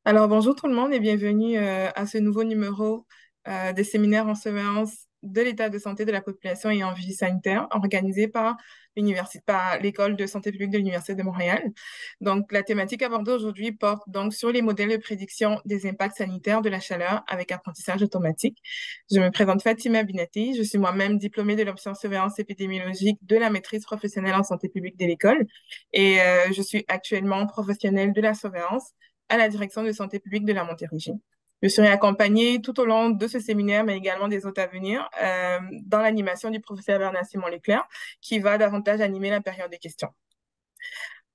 Alors, bonjour tout le monde et bienvenue à ce nouveau numéro des séminaires en surveillance de l'état de santé de la population et en vie sanitaire organisé par par l'École de santé publique de l'Université de Montréal. Donc, la thématique abordée aujourd'hui porte donc sur les modèles de prédiction des impacts sanitaires de la chaleur avec apprentissage automatique. Je me présente Fatima Binati, je suis moi-même diplômée de l'option surveillance épidémiologique de la maîtrise professionnelle en santé publique de l'école et je suis actuellement professionnelle de la surveillance à la direction de santé publique de la Montérégie. Je serai accompagnée tout au long de ce séminaire, mais également des autres à venir, dans l'animation du professeur Bernard Simon-Leclerc, qui va davantage animer la période des questions.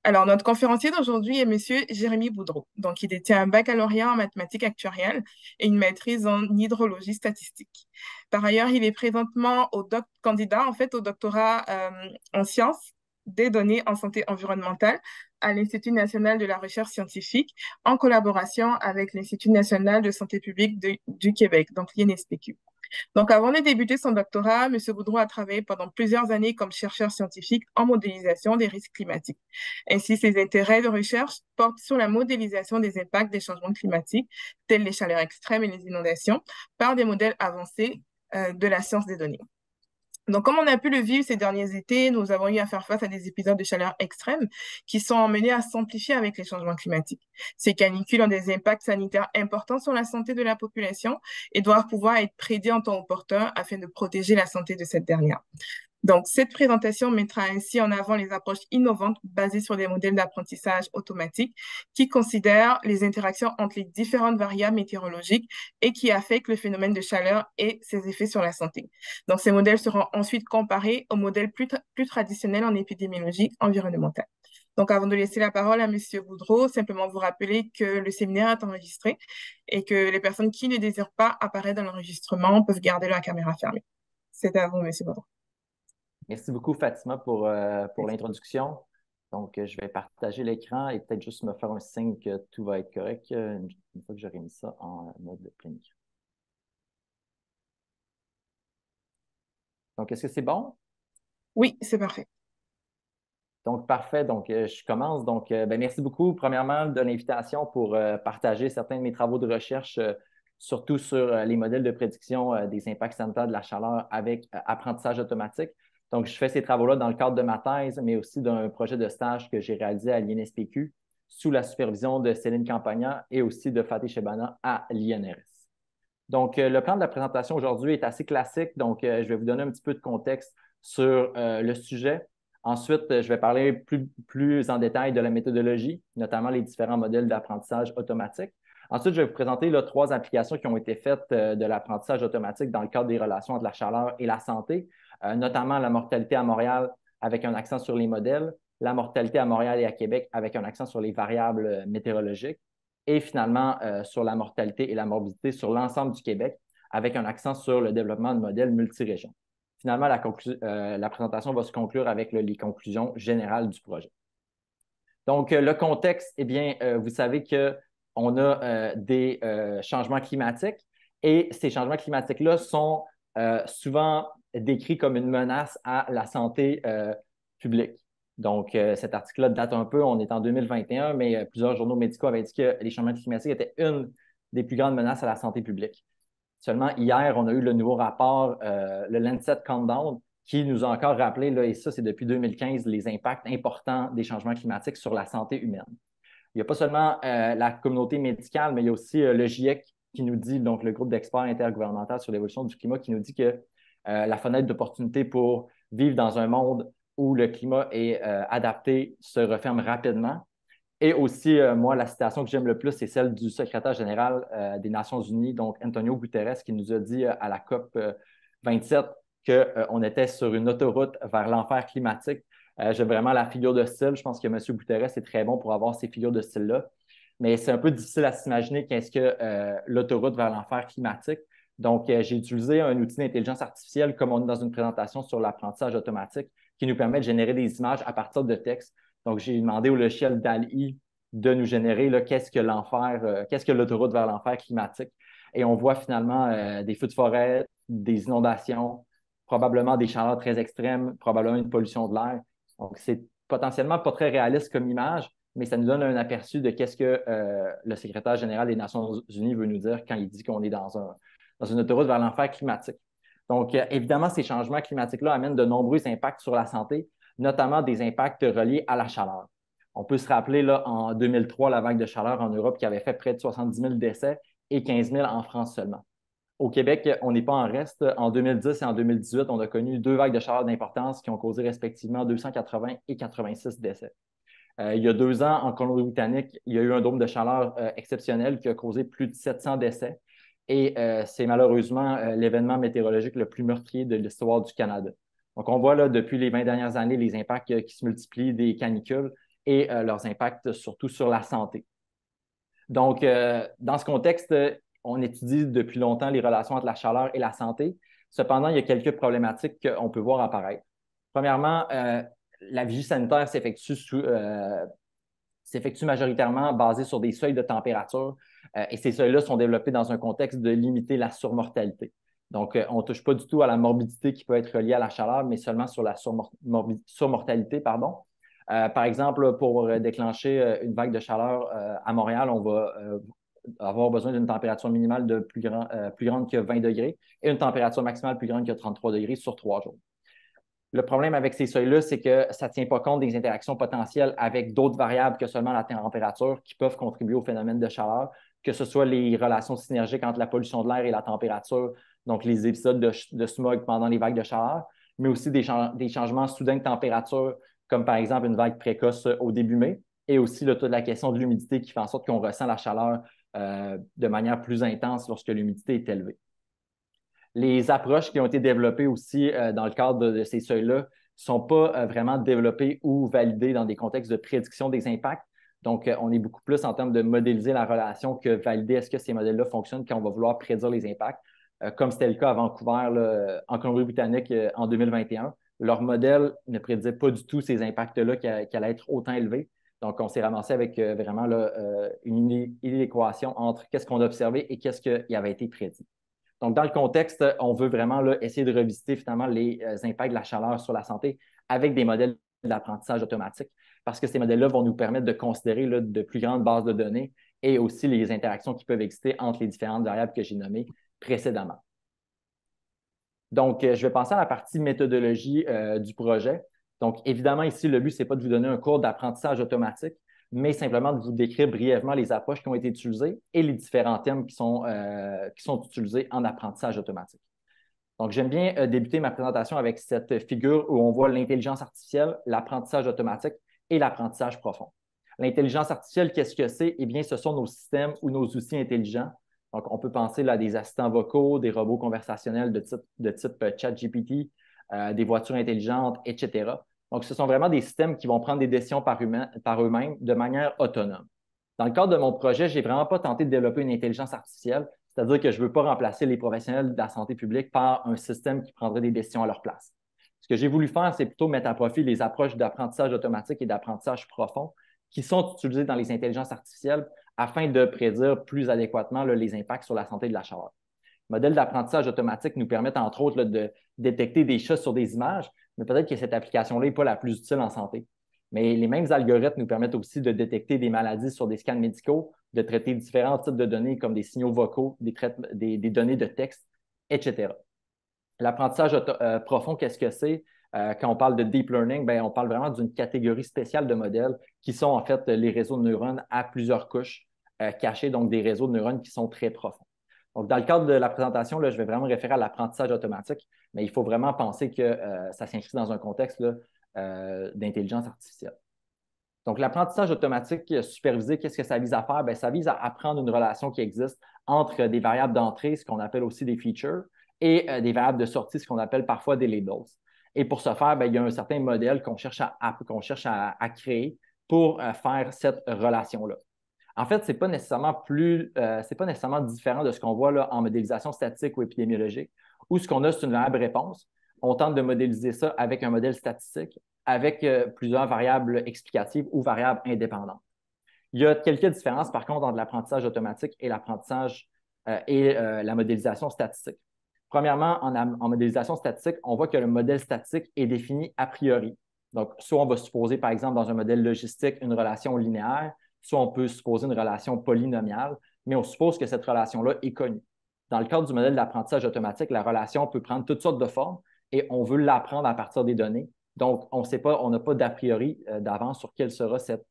Alors, notre conférencier d'aujourd'hui est Monsieur Jérémy Boudreau. Donc, il détient un baccalauréat en mathématiques actuarielles et une maîtrise en hydrologie statistique. Par ailleurs, il est présentement candidat en fait au doctorat en sciences des données en santé environnementale à l'Institut national de la recherche scientifique en collaboration avec l'Institut national de santé publique du Québec, donc l'INSPQ. Donc, avant de débuter son doctorat, M. Boudreau a travaillé pendant plusieurs années comme chercheur scientifique en modélisation des risques climatiques. Ainsi, ses intérêts de recherche portent sur la modélisation des impacts des changements climatiques, tels les chaleurs extrêmes et les inondations, par des modèles avancés de la science des données. Donc, comme on a pu le vivre ces derniers étés, nous avons eu à faire face à des épisodes de chaleur extrêmes qui sont emmenés à s'amplifier avec les changements climatiques. Ces canicules ont des impacts sanitaires importants sur la santé de la population et doivent pouvoir être prédits en temps opportun afin de protéger la santé de cette dernière. Donc, cette présentation mettra ainsi en avant les approches innovantes basées sur des modèles d'apprentissage automatique qui considèrent les interactions entre les différentes variables météorologiques et qui affectent le phénomène de chaleur et ses effets sur la santé. Donc, ces modèles seront ensuite comparés aux modèles plus traditionnels en épidémiologie environnementale. Donc, avant de laisser la parole à M. Boudreau, simplement vous rappeler que le séminaire est enregistré et que les personnes qui ne désirent pas apparaître dans l'enregistrement peuvent garder leur caméra fermée. C'est à vous, M. Boudreau. Merci beaucoup, Fatima, pour l'introduction. Donc, je vais partager l'écran et peut-être juste me faire un signe que tout va être correct une fois que j'aurai mis ça en mode de plein écran. Donc, est-ce que c'est bon? Oui, c'est parfait. Donc, parfait. Donc, je commence. Donc, merci beaucoup, premièrement, de l'invitation pour partager certains de mes travaux de recherche, surtout sur les modèles de prédiction des impacts sanitaires de la chaleur avec apprentissage automatique. Donc, je fais ces travaux-là dans le cadre de ma thèse, mais aussi d'un projet de stage que j'ai réalisé à l'INSPQ sous la supervision de Céline Campagna et aussi de Fatih Chebana à l'INRS. Donc, le plan de la présentation aujourd'hui est assez classique. Donc, je vais vous donner un petit peu de contexte sur le sujet. Ensuite, je vais parler plus en détail de la méthodologie, notamment les différents modèles d'apprentissage automatique. Ensuite, je vais vous présenter là, 3 applications qui ont été faites de l'apprentissage automatique dans le cadre des relations entre la chaleur et la santé, notamment la mortalité à Montréal avec un accent sur les modèles, la mortalité à Montréal et à Québec avec un accent sur les variables météorologiques, et finalement sur la mortalité et la morbidité sur l'ensemble du Québec avec un accent sur le développement de modèles multirégions. Finalement, la présentation va se conclure avec les conclusions générales du projet. Donc, le contexte, eh bien, vous savez qu'on a des changements climatiques et ces changements climatiques-là sont souvent décrits comme une menace à la santé publique. Donc, cet article-là date un peu, on est en 2021, mais plusieurs journaux médicaux avaient dit que les changements climatiques étaient une des plus grandes menaces à la santé publique. Seulement hier, on a eu le nouveau rapport, le Lancet Countdown, qui nous a encore rappelé, là, et ça c'est depuis 2015, les impacts importants des changements climatiques sur la santé humaine. Il n'y a pas seulement la communauté médicale, mais il y a aussi le GIEC qui nous dit, donc le groupe d'experts intergouvernemental sur l'évolution du climat, qui nous dit que la fenêtre d'opportunité pour vivre dans un monde où le climat est adapté se referme rapidement. Et aussi, moi, la citation que j'aime le plus, c'est celle du secrétaire général des Nations unies, donc Antonio Guterres, qui nous a dit à la COP 27 qu'on était sur une autoroute vers l'enfer climatique. J'aime vraiment la figure de style. Je pense que M. Guterres est très bon pour avoir ces figures de style-là. Mais c'est un peu difficile à s'imaginer qu'est-ce que l'autoroute vers l'enfer climatique. Donc, j'ai utilisé un outil d'intelligence artificielle, comme on est dans une présentation sur l'apprentissage automatique, qui nous permet de générer des images à partir de texte. Donc, j'ai demandé au logiciel DALL-E de nous générer qu'est-ce que l'enfer, qu'est-ce que l'autoroute vers l'enfer climatique. Et on voit finalement des feux de forêt, des inondations, probablement des chaleurs très extrêmes, probablement une pollution de l'air. Donc, c'est potentiellement pas très réaliste comme image, mais ça nous donne un aperçu de qu'est-ce que le secrétaire général des Nations Unies veut nous dire quand il dit qu'on est dans une autoroute vers l'enfer climatique. Donc, évidemment, ces changements climatiques-là amènent de nombreux impacts sur la santé, notamment des impacts reliés à la chaleur. On peut se rappeler, là, en 2003, la vague de chaleur en Europe qui avait fait près de 70 000 décès et 15 000 en France seulement. Au Québec, on n'est pas en reste. En 2010 et en 2018, on a connu 2 vagues de chaleur d'importance qui ont causé respectivement 280 et 86 décès. Il y a 2 ans, en Colombie-Britannique, il y a eu un dôme de chaleur exceptionnel qui a causé plus de 700 décès. Et c'est malheureusement l'événement météorologique le plus meurtrier de l'histoire du Canada. Donc, on voit là, depuis les 20 dernières années, les impacts qui se multiplient des canicules et leurs impacts surtout sur la santé. Donc, dans ce contexte, on étudie depuis longtemps les relations entre la chaleur et la santé. Cependant, il y a quelques problématiques qu'on peut voir apparaître. Premièrement, la vigie sanitaire s'effectue majoritairement basée sur des seuils de température et ces seuils-là sont développés dans un contexte de limiter la surmortalité. Donc, on ne touche pas du tout à la morbidité qui peut être reliée à la chaleur, mais seulement sur la surmortalité, pardon. Par exemple, pour déclencher une vague de chaleur à Montréal, on va avoir besoin d'une température minimale de plus grande que 20 degrés et une température maximale plus grande que 33 degrés sur 3 jours. Le problème avec ces seuils-là, c'est que ça ne tient pas compte des interactions potentielles avec d'autres variables que seulement la température qui peuvent contribuer au phénomène de chaleur, que ce soit les relations synergiques entre la pollution de l'air et la température, donc les épisodes de smog pendant les vagues de chaleur, mais aussi des changements soudains de température, comme par exemple une vague précoce au début mai, et aussi toute la question de l'humidité qui fait en sorte qu'on ressent la chaleur de manière plus intense lorsque l'humidité est élevée. Les approches qui ont été développées aussi dans le cadre de ces seuils-là ne sont pas vraiment développées ou validées dans des contextes de prédiction des impacts. Donc, on est beaucoup plus en termes de modéliser la relation que valider est-ce que ces modèles-là fonctionnent quand on va vouloir prédire les impacts, comme c'était le cas à Vancouver, là, en Colombie-Britannique en 2021. Leur modèle ne prédisait pas du tout ces impacts-là qui allaient être autant élevés. Donc, on s'est ramassé avec vraiment là, une inéquation entre qu'est-ce qu'on a observé et qu'est-ce qui avait été prédit. Donc, dans le contexte, on veut vraiment là, essayer de revisiter finalement les impacts de la chaleur sur la santé avec des modèles d'apprentissage automatique parce que ces modèles-là vont nous permettre de considérer là, de plus grandes bases de données et aussi les interactions qui peuvent exister entre les différentes variables que j'ai nommées précédemment. Donc, je vais passer à la partie méthodologie du projet. Donc, évidemment, ici, le but, ce n'est pas de vous donner un cours d'apprentissage automatique, mais simplement de vous décrire brièvement les approches qui ont été utilisées et les différents thèmes qui sont utilisés en apprentissage automatique. Donc, j'aime bien débuter ma présentation avec cette figure où on voit l'intelligence artificielle, l'apprentissage automatique et l'apprentissage profond. L'intelligence artificielle, qu'est-ce que c'est? Eh bien, ce sont nos systèmes ou nos outils intelligents. Donc, on peut penser là, à des assistants vocaux, des robots conversationnels de type ChatGPT, des voitures intelligentes, etc. Donc, ce sont vraiment des systèmes qui vont prendre des décisions par eux-mêmes de manière autonome. Dans le cadre de mon projet, je n'ai vraiment pas tenté de développer une intelligence artificielle, c'est-à-dire que je ne veux pas remplacer les professionnels de la santé publique par un système qui prendrait des décisions à leur place. Ce que j'ai voulu faire, c'est plutôt mettre à profit les approches d'apprentissage automatique et d'apprentissage profond qui sont utilisées dans les intelligences artificielles afin de prédire plus adéquatement là, les impacts sur la santé de la chaleur. Les modèles d'apprentissage automatique nous permettent, entre autres, là, de détecter des chats sur des images, mais peut-être que cette application-là n'est pas la plus utile en santé. Mais les mêmes algorithmes nous permettent aussi de détecter des maladies sur des scans médicaux, de traiter différents types de données comme des signaux vocaux, des données de texte, etc. L'apprentissage profond, qu'est-ce que c'est? Quand on parle de deep learning, bien, on parle vraiment d'une catégorie spéciale de modèles qui sont en fait les réseaux de neurones à plusieurs couches cachés, donc des réseaux de neurones qui sont très profonds. Donc, dans le cadre de la présentation, là, je vais vraiment référer à l'apprentissage automatique, mais il faut vraiment penser que ça s'inscrit dans un contexte d'intelligence artificielle. Donc, l'apprentissage automatique supervisé, qu'est-ce que ça vise à faire? Bien, ça vise à apprendre une relation qui existe entre des variables d'entrée, ce qu'on appelle aussi des features, et des variables de sortie, ce qu'on appelle parfois des labels. Et pour ce faire, bien, il y a un certain modèle qu'on cherche à créer pour faire cette relation-là. En fait, ce n'est pas nécessairement différent de ce qu'on voit là, en modélisation statistique ou épidémiologique, où ce qu'on a, c'est une variable réponse. On tente de modéliser ça avec un modèle statistique, avec plusieurs variables explicatives ou variables indépendantes. Il y a quelques différences, par contre, entre l'apprentissage automatique et l'apprentissage et la modélisation statistique. Premièrement, en modélisation statistique, on voit que le modèle statistique est défini a priori. Donc, soit on va supposer, par exemple, dans un modèle logistique, une relation linéaire, soit on peut supposer une relation polynomiale, mais on suppose que cette relation-là est connue. Dans le cadre du modèle d'apprentissage automatique, la relation peut prendre toutes sortes de formes et on veut l'apprendre à partir des données. Donc, on ne sait pas, on n'a pas d'a priori d'avance sur quelle sera cette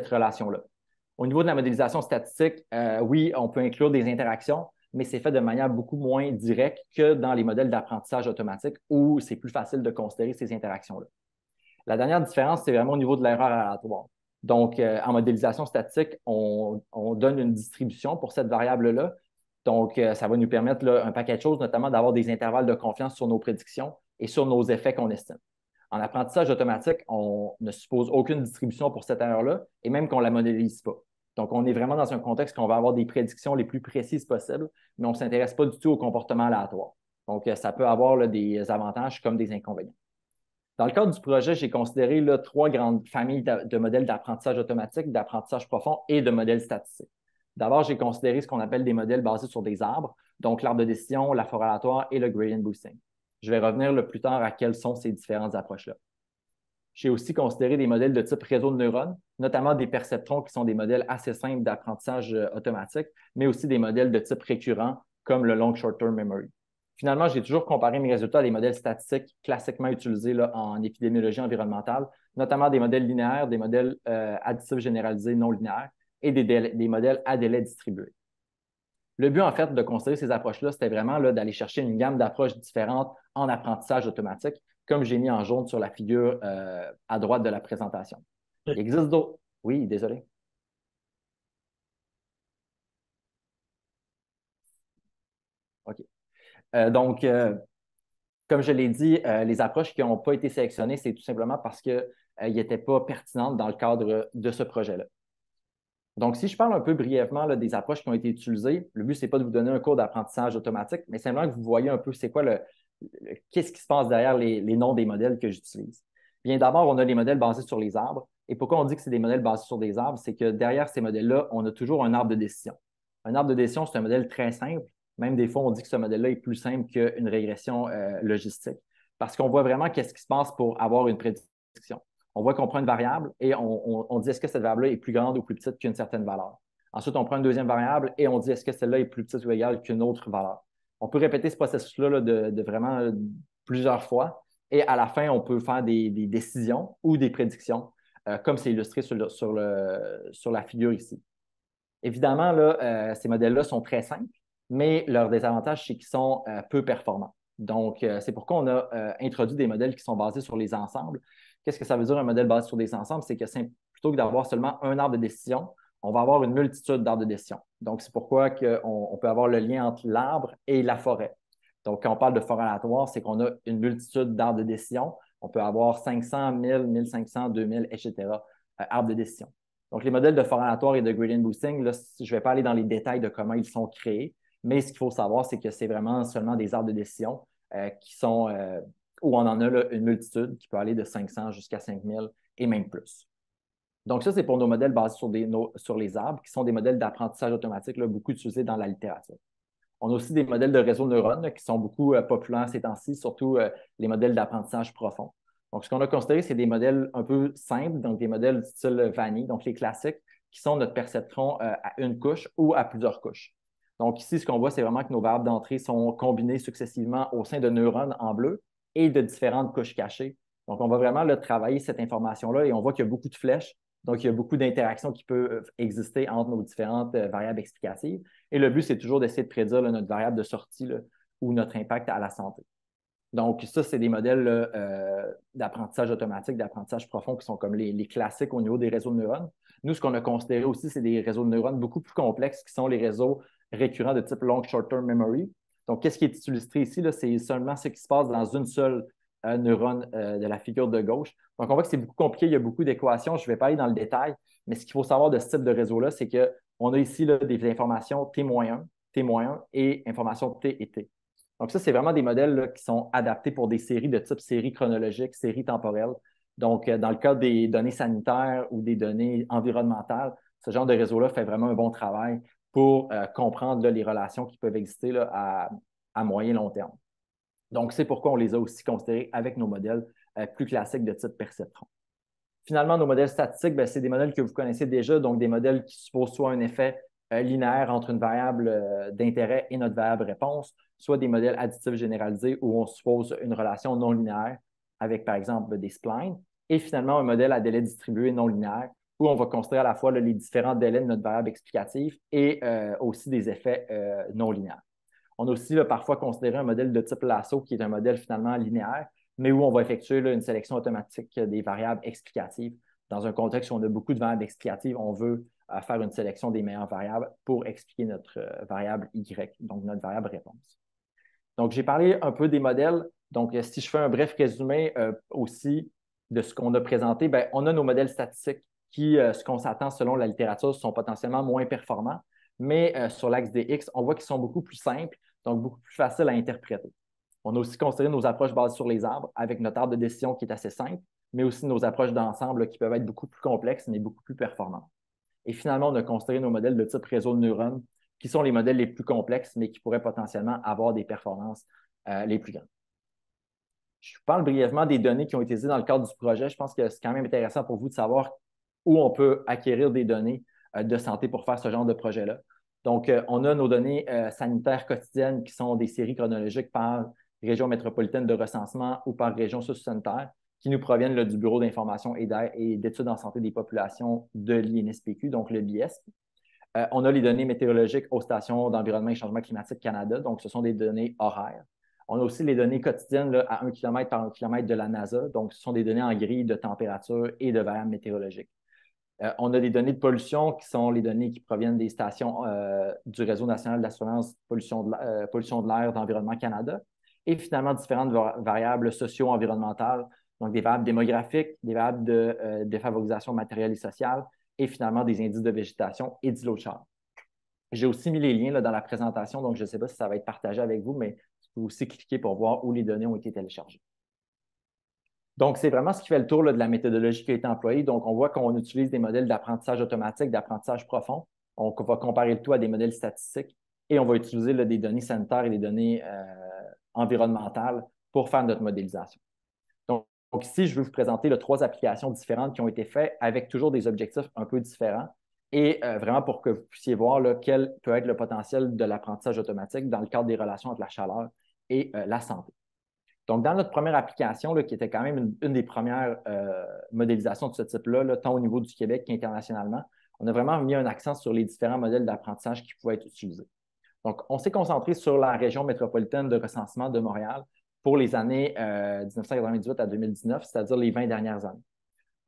relation-là. Au niveau de la modélisation statistique, oui, on peut inclure des interactions, mais c'est fait de manière beaucoup moins directe que dans les modèles d'apprentissage automatique où c'est plus facile de considérer ces interactions-là. La dernière différence, c'est vraiment au niveau de l'erreur aléatoire. Donc, en modélisation statistique, on donne une distribution pour cette variable-là. Donc, ça va nous permettre là, un paquet de choses, notamment d'avoir des intervalles de confiance sur nos prédictions et sur nos effets qu'on estime. En apprentissage automatique, on ne suppose aucune distribution pour cette erreur-là et même qu'on ne la modélise pas. Donc, on est vraiment dans un contexte qu'on va avoir des prédictions les plus précises possibles, mais on ne s'intéresse pas du tout au comportement aléatoire. Donc, ça peut avoir là, des avantages comme des inconvénients. Dans le cadre du projet, j'ai considéré là, 3 grandes familles de modèles d'apprentissage automatique, d'apprentissage profond et de modèles statistiques. D'abord, j'ai considéré ce qu'on appelle des modèles basés sur des arbres, donc l'arbre de décision, la forêt aléatoire et le gradient boosting. Je vais revenir là, plus tard à quelles sont ces différentes approches-là. J'ai aussi considéré des modèles de type réseau de neurones, notamment des perceptrons qui sont des modèles assez simples d'apprentissage automatique, mais aussi des modèles de type récurrent comme le long short-term memory. Finalement, j'ai toujours comparé mes résultats à des modèles statistiques classiquement utilisés là, en épidémiologie environnementale, notamment des modèles linéaires, des modèles additifs généralisés non linéaires et des modèles à délai distribués. Le but, en fait, de considérer ces approches-là, c'était vraiment d'aller chercher une gamme d'approches différentes en apprentissage automatique, comme j'ai mis en jaune sur la figure à droite de la présentation. Il existe d'autres. Oui, désolé. OK. Donc, comme je l'ai dit, les approches qui n'ont pas été sélectionnées, c'est tout simplement parce qu'elles n'étaient pas pertinentes dans le cadre de ce projet-là. Donc, si je parle un peu brièvement là, des approches qui ont été utilisées, le but, ce n'est pas de vous donner un cours d'apprentissage automatique, mais simplement que vous voyez un peu c'est quoi qu'est-ce qui se passe derrière les noms des modèles que j'utilise. Bien, d'abord, on a les modèles basés sur les arbres. Et pourquoi on dit que c'est des modèles basés sur des arbres? C'est que derrière ces modèles-là, on a toujours un arbre de décision. Un arbre de décision, c'est un modèle très simple. Même des fois, on dit que ce modèle-là est plus simple qu'une régression logistique parce qu'on voit vraiment qu'est-ce qui se passe pour avoir une prédiction. On voit qu'on prend une variable et on dit est-ce que cette variable-là est plus grande ou plus petite qu'une certaine valeur. Ensuite, on prend une deuxième variable et on dit est-ce que celle-là est plus petite ou égale qu'une autre valeur. On peut répéter ce processus-là là, de vraiment plusieurs fois et à la fin, on peut faire des décisions ou des prédictions, comme c'est illustré sur la figure ici. Évidemment, là, ces modèles-là sont très simples, mais leur désavantage, c'est qu'ils sont peu performants. Donc, c'est pourquoi on a introduit des modèles qui sont basés sur les ensembles. Qu'est-ce que ça veut dire un modèle basé sur des ensembles? C'est que plutôt que d'avoir seulement un arbre de décision, on va avoir une multitude d'arbres de décision. Donc, c'est pourquoi on peut avoir le lien entre l'arbre et la forêt. Donc, quand on parle de forêt aléatoire, c'est qu'on a une multitude d'arbres de décision. On peut avoir 500, 1000, 1500, 2000, etc. Arbres de décision. Donc, les modèles de forêt aléatoire et de gradient boosting, là, je ne vais pas aller dans les détails de comment ils sont créés, mais ce qu'il faut savoir, c'est que c'est vraiment seulement des arbres de décision qui sont où on en a là, une multitude qui peut aller de 500 jusqu'à 5000 et même plus. Donc, ça, c'est pour nos modèles basés sur les arbres, qui sont des modèles d'apprentissage automatique là, beaucoup utilisés dans la littérature. On a aussi des modèles de réseau de neurones là, qui sont beaucoup populaires ces temps-ci, surtout les modèles d'apprentissage profond. Donc, ce qu'on a considéré, c'est des modèles un peu simples, donc des modèles du style vanille, donc les classiques, qui sont notre perceptron à une couche ou à plusieurs couches. Donc, ici, ce qu'on voit, c'est vraiment que nos variables d'entrée sont combinées successivement au sein de neurones en bleu et de différentes couches cachées. Donc, on va vraiment là, travailler cette information-là et on voit qu'il y a beaucoup de flèches. Donc, il y a beaucoup d'interactions qui peuvent exister entre nos différentes variables explicatives. Et le but, c'est toujours d'essayer de prédire là, notre variable de sortie là, ou notre impact à la santé. Donc, ça, c'est des modèles d'apprentissage automatique, d'apprentissage profond qui sont comme les classiques au niveau des réseaux de neurones. Nous, ce qu'on a considéré aussi, c'est des réseaux de neurones beaucoup plus complexes qui sont les réseaux récurrents de type long short-term memory. Donc, qu'est-ce qui est illustré ici? C'est seulement ce qui se passe dans une seule neurone de la figure de gauche. Donc, on voit que c'est beaucoup compliqué, il y a beaucoup d'équations. Je ne vais pas aller dans le détail, mais ce qu'il faut savoir de ce type de réseau-là, c'est qu'on a ici là, des informations T-1, T-1 et informations T et T. Donc, ça, c'est vraiment des modèles là, qui sont adaptés pour des séries de type série chronologique, série temporelle. Donc, dans le cas des données sanitaires ou des données environnementales, ce genre de réseau-là fait vraiment un bon travail pour comprendre là, les relations qui peuvent exister là, à moyen et long terme. Donc, c'est pourquoi on les a aussi considérés avec nos modèles plus classiques de type perceptron. Finalement, nos modèles statistiques, c'est des modèles que vous connaissez déjà, donc des modèles qui supposent soit un effet linéaire entre une variable d'intérêt et notre variable réponse, soit des modèles additifs généralisés où on suppose une relation non linéaire avec, par exemple, des splines, et finalement un modèle à délai distribué non linéaire où on va considérer à la fois les différents délais de notre variable explicative et aussi des effets non linéaires. On a aussi parfois considéré un modèle de type lasso qui est un modèle finalement linéaire, mais où on va effectuer une sélection automatique des variables explicatives. Dans un contexte où on a beaucoup de variables explicatives, on veut faire une sélection des meilleures variables pour expliquer notre variable Y, donc notre variable réponse. Donc, j'ai parlé un peu des modèles. Donc, si je fais un bref résumé aussi de ce qu'on a présenté, on a nos modèles statistiques qui, ce qu'on s'attend selon la littérature, sont potentiellement moins performants, mais sur l'axe des X, on voit qu'ils sont beaucoup plus simples, donc beaucoup plus faciles à interpréter. On a aussi considéré nos approches basées sur les arbres avec notre arbre de décision qui est assez simple, mais aussi nos approches d'ensemble qui peuvent être beaucoup plus complexes, mais beaucoup plus performantes. Et finalement, on a considéré nos modèles de type réseau de neurones, qui sont les modèles les plus complexes, mais qui pourraient potentiellement avoir des performances les plus grandes. Je vous parle brièvement des données qui ont été utilisées dans le cadre du projet. Je pense que c'est quand même intéressant pour vous de savoir où on peut acquérir des données de santé pour faire ce genre de projet-là. Donc, on a nos données sanitaires quotidiennes qui sont des séries chronologiques par région métropolitaine de recensement ou par région socio-sanitaire qui nous proviennent du Bureau d'information et d'études en santé des populations de l'INSPQ, donc le BIESP. On a les données météorologiques aux stations d'environnement et changement climatique Canada, donc ce sont des données horaires. On a aussi les données quotidiennes à 1 km par 1 km de la NASA, donc ce sont des données en grille de température et de variables météorologiques. On a des données de pollution qui sont les données qui proviennent des stations du Réseau national d'assurance pollution de l'air d'Environnement Canada et finalement différentes variables socio-environnementales, donc des variables démographiques, des variables de défavorisation matérielle et sociale et finalement des indices de végétation et d'îlots de chaleur. J'ai aussi mis les liens dans la présentation, donc je ne sais pas si ça va être partagé avec vous, mais vous pouvez aussi cliquer pour voir où les données ont été téléchargées. Donc, c'est vraiment ce qui fait le tour de la méthodologie qui a été employée. Donc, on voit qu'on utilise des modèles d'apprentissage automatique, d'apprentissage profond. On va comparer le tout à des modèles statistiques et on va utiliser des données sanitaires et des données environnementales pour faire notre modélisation. Donc, ici, je vais vous présenter trois applications différentes qui ont été faites avec toujours des objectifs un peu différents et vraiment pour que vous puissiez voir quel peut être le potentiel de l'apprentissage automatique dans le cadre des relations entre la chaleur et la santé. Donc, dans notre première application, qui était quand même une des premières modélisations de ce type-là, tant au niveau du Québec qu'internationalement, on a vraiment mis un accent sur les différents modèles d'apprentissage qui pouvaient être utilisés. Donc, on s'est concentré sur la région métropolitaine de recensement de Montréal pour les années 1998 à 2019, c'est-à-dire les 20 dernières années.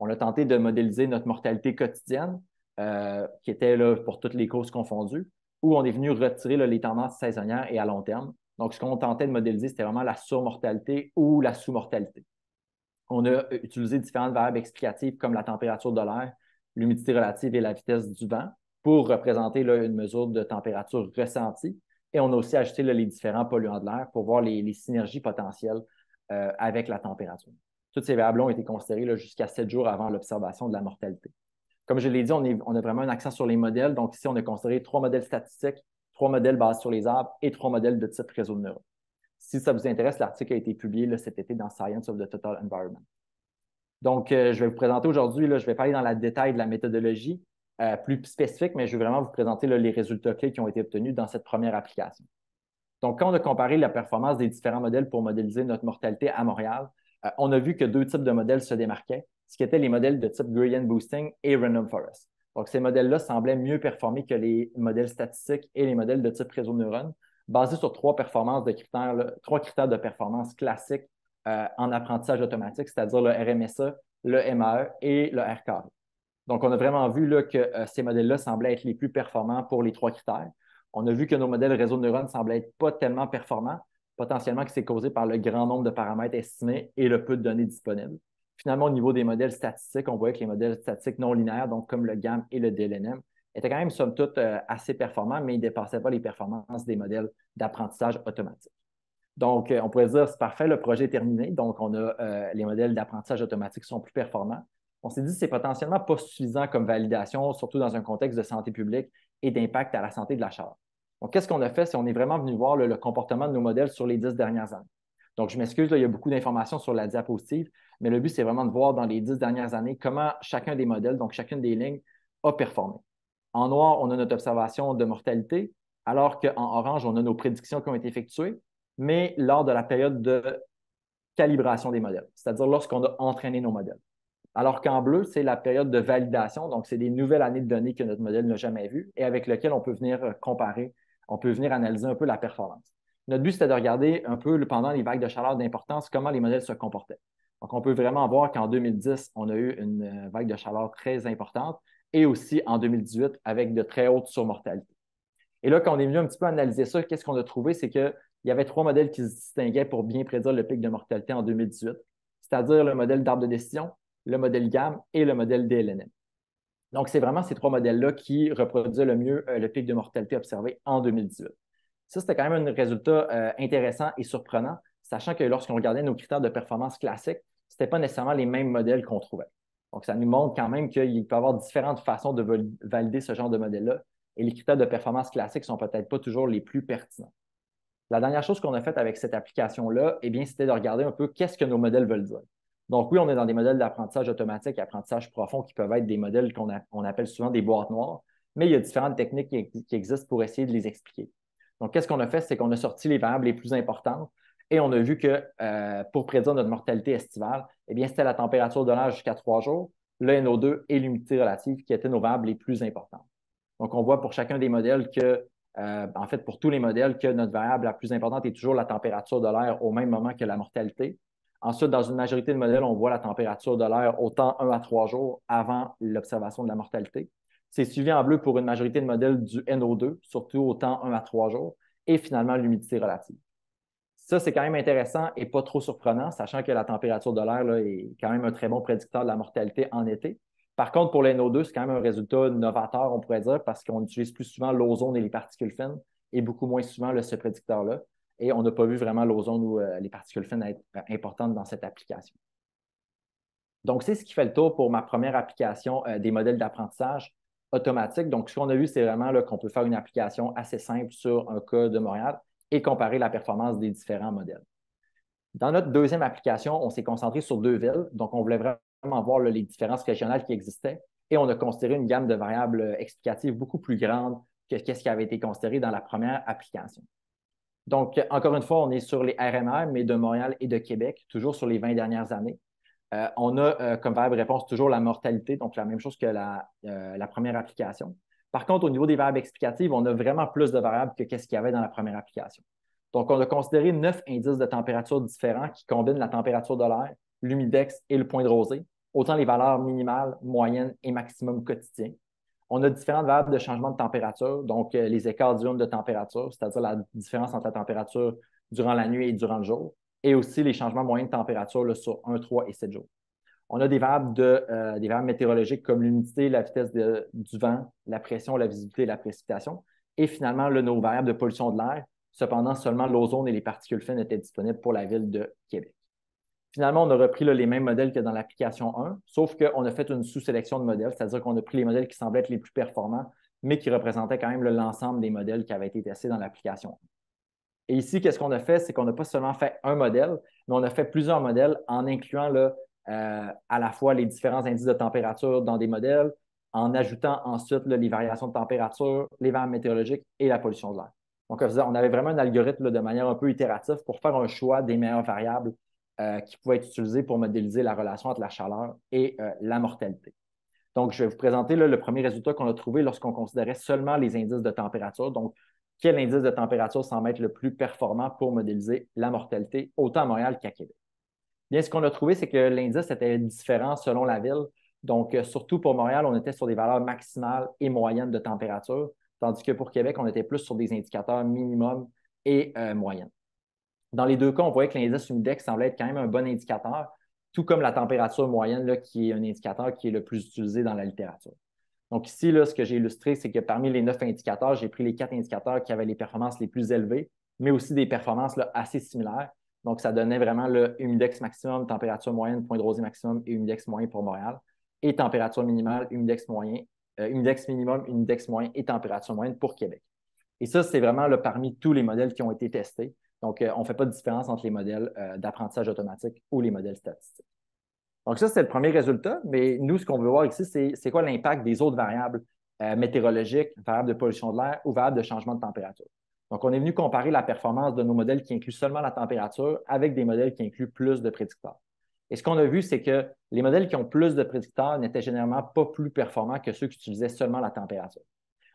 On a tenté de modéliser notre mortalité quotidienne, qui était pour toutes les causes confondues, où on est venu retirer les tendances saisonnières et à long terme. Donc, ce qu'on tentait de modéliser, c'était vraiment la surmortalité ou la sous-mortalité. On a utilisé différentes variables explicatives comme la température de l'air, l'humidité relative et la vitesse du vent pour représenter une mesure de température ressentie. Et on a aussi ajouté les différents polluants de l'air pour voir les synergies potentielles avec la température. Toutes ces variables ont été considérées jusqu'à 7 jours avant l'observation de la mortalité. Comme je l'ai dit, on a vraiment un accent sur les modèles. Donc, ici, on a considéré 3 modèles statistiques, 3 modèles basés sur les arbres et 3 modèles de type réseau de neurones. Si ça vous intéresse, l'article a été publié cet été dans Science of the Total Environment. Donc, je vais vous présenter aujourd'hui, je vais parler dans le détail de la méthodologie plus spécifique, mais je vais vraiment vous présenter les résultats clés qui ont été obtenus dans cette première application. Donc, quand on a comparé la performance des différents modèles pour modéliser notre mortalité à Montréal, on a vu que 2 types de modèles se démarquaient, ce qui étaient les modèles de type gradient boosting et random forest. Donc, ces modèles-là semblaient mieux performer que les modèles statistiques et les modèles de type réseau de neurones, basés sur 3 critères de performance classiques en apprentissage automatique, c'est-à-dire le RMSE, le MAE et le R-carré. Donc, on a vraiment vu que ces modèles-là semblaient être les plus performants pour les 3 critères. On a vu que nos modèles réseau de neurones semblaient être pas tellement performants, potentiellement que c'est causé par le grand nombre de paramètres estimés et le peu de données disponibles. Finalement, au niveau des modèles statistiques, on voyait que les modèles statistiques non linéaires, donc comme le GAM et le DLNM, étaient quand même, somme toute, assez performants, mais ils ne dépassaient pas les performances des modèles d'apprentissage automatique. Donc, on pourrait dire, c'est parfait, le projet est terminé. Donc, on a les modèles d'apprentissage automatique sont plus performants. On s'est dit que c'est potentiellement pas suffisant comme validation, surtout dans un contexte de santé publique et d'impact à la santé de la chaleur. Donc, qu'est-ce qu'on a fait? C'est qu'on est vraiment venu voir le comportement de nos modèles sur les 10 dernières années. Donc, je m'excuse, là, il y a beaucoup d'informations sur la diapositive, mais le but, c'est vraiment de voir dans les 10 dernières années comment chacun des modèles, donc chacune des lignes, a performé. En noir, on a notre observation de mortalité, alors qu'en orange, on a nos prédictions qui ont été effectuées, mais lors de la période de calibration des modèles, c'est-à-dire lorsqu'on a entraîné nos modèles. Alors qu'en bleu, c'est la période de validation, donc c'est des nouvelles années de données que notre modèle n'a jamais vues et avec lesquelles on peut venir comparer, on peut venir analyser un peu la performance. Notre but, c'était de regarder un peu pendant les vagues de chaleur d'importance comment les modèles se comportaient. Donc, on peut vraiment voir qu'en 2010, on a eu une vague de chaleur très importante et aussi en 2018 avec de très hautes surmortalités. Et là, quand on est venu un petit peu analyser ça, qu'est-ce qu'on a trouvé? C'est qu'il y avait 3 modèles qui se distinguaient pour bien prédire le pic de mortalité en 2018, c'est-à-dire le modèle d'arbre de décision, le modèle GAM et le modèle DLNM. Donc, c'est vraiment ces 3 modèles-là qui reproduisaient le mieux le pic de mortalité observé en 2018. Ça, c'était quand même un résultat intéressant et surprenant, sachant que lorsqu'on regardait nos critères de performance classiques, ce n'était pas nécessairement les mêmes modèles qu'on trouvait. Donc, ça nous montre quand même qu'il peut y avoir différentes façons de valider ce genre de modèle-là et les critères de performance classiques ne sont peut-être pas toujours les plus pertinents. La dernière chose qu'on a faite avec cette application-là, eh bien, c'était de regarder un peu qu'est-ce que nos modèles veulent dire. Donc, oui, on est dans des modèles d'apprentissage automatique et apprentissage profond qui peuvent être des modèles qu'on appelle souvent des boîtes noires, mais il y a différentes techniques qui existent pour essayer de les expliquer. Donc, qu'est-ce qu'on a fait? C'est qu'on a sorti les variables les plus importantes et on a vu que pour prédire notre mortalité estivale, eh bien, c'était la température de l'air jusqu'à 3 jours, le NO2 et l'humidité relative qui étaient nos variables les plus importantes. Donc, on voit pour chacun des modèles que, en fait, pour tous les modèles, que notre variable la plus importante est toujours la température de l'air au même moment que la mortalité. Ensuite, dans une majorité de modèles, on voit la température de l'air au temps 1 à 3 jours avant l'observation de la mortalité. C'est suivi en bleu pour une majorité de modèles du NO2, surtout au temps 1 à 3 jours, et finalement l'humidité relative. Ça, c'est quand même intéressant et pas trop surprenant, sachant que la température de l'air est quand même un très bon prédicteur de la mortalité en été. Par contre, pour les NO2, c'est quand même un résultat novateur, on pourrait dire, parce qu'on utilise plus souvent l'ozone et les particules fines et beaucoup moins souvent ce prédicteur-là. Et on n'a pas vu vraiment l'ozone ou les particules fines être importantes dans cette application. Donc, c'est ce qui fait le tour pour ma première application des modèles d'apprentissage automatique. Donc, ce qu'on a vu, c'est vraiment qu'on peut faire une application assez simple sur un cas de Montréal et comparer la performance des différents modèles. Dans notre deuxième application, on s'est concentré sur 2 villes. Donc, on voulait vraiment voir les différences régionales qui existaient et on a considéré une gamme de variables explicatives beaucoup plus grande que ce qui avait été considéré dans la première application. Donc, encore une fois, on est sur les RMR, mais de Montréal et de Québec, toujours sur les 20 dernières années. On a comme variable réponse toujours la mortalité, donc la même chose que la première application. Par contre, au niveau des variables explicatives, on a vraiment plus de variables que ce qu'il y avait dans la première application. Donc, on a considéré 9 indices de température différents qui combinent la température de l'air, l'humidex et le point de rosée, autant les valeurs minimales, moyennes et maximum quotidiens. On a différentes variables de changement de température, donc les écarts diurnes de température, c'est-à-dire la différence entre la température durant la nuit et durant le jour, et aussi les changements moyens de température là, sur 1, 3 et 7 jours. On a des variables météorologiques comme l'humidité, la vitesse du vent, la pression, la visibilité et la précipitation. Et finalement, là, nos variables de pollution de l'air. Cependant, seulement l'ozone et les particules fines étaient disponibles pour la ville de Québec. Finalement, on a repris les mêmes modèles que dans l'application 1, sauf qu'on a fait une sous-sélection de modèles, c'est-à-dire qu'on a pris les modèles qui semblaient être les plus performants, mais qui représentaient quand même l'ensemble des modèles qui avaient été testés dans l'application 1. Et ici, qu'est-ce qu'on a fait? C'est qu'on n'a pas seulement fait un modèle, mais on a fait plusieurs modèles en incluant à la fois les différents indices de température dans des modèles, en ajoutant ensuite les variations de température, les variables météorologiques et la pollution de l'air. Donc, on avait vraiment un algorithme de manière un peu itérative pour faire un choix des meilleures variables qui pouvaient être utilisées pour modéliser la relation entre la chaleur et la mortalité. Donc, je vais vous présenter le premier résultat qu'on a trouvé lorsqu'on considérait seulement les indices de température. Donc, quel indice de température semble être le plus performant pour modéliser la mortalité, autant à Montréal qu'à Québec. Bien, ce qu'on a trouvé, c'est que l'indice était différent selon la ville. Donc, surtout pour Montréal, on était sur des valeurs maximales et moyennes de température, tandis que pour Québec, on était plus sur des indicateurs minimum et moyennes. Dans les deux cas, on voyait que l'indice humidex semblait être quand même un bon indicateur, tout comme la température moyenne, là, qui est un indicateur qui est le plus utilisé dans la littérature. Donc ici, là, ce que j'ai illustré, c'est que parmi les 9 indicateurs, j'ai pris les 4 indicateurs qui avaient les performances les plus élevées, mais aussi des performances là, assez similaires. Donc, ça donnait vraiment le humidex maximum, température moyenne, point de rosée maximum et humidex moyen pour Montréal, et température minimale, humidex moyen, humidex minimum, humidex moyen et température moyenne pour Québec. Et ça, c'est vraiment là, parmi tous les modèles qui ont été testés. Donc, on ne fait pas de différence entre les modèles d'apprentissage automatique ou les modèles statistiques. Donc, ça, c'est le premier résultat, mais nous, ce qu'on veut voir ici, c'est quoi l'impact des autres variables météorologiques, variables de pollution de l'air ou variables de changement de température. Donc, on est venu comparer la performance de nos modèles qui incluent seulement la température avec des modèles qui incluent plus de prédicteurs. Et ce qu'on a vu, c'est que les modèles qui ont plus de prédicteurs n'étaient généralement pas plus performants que ceux qui utilisaient seulement la température.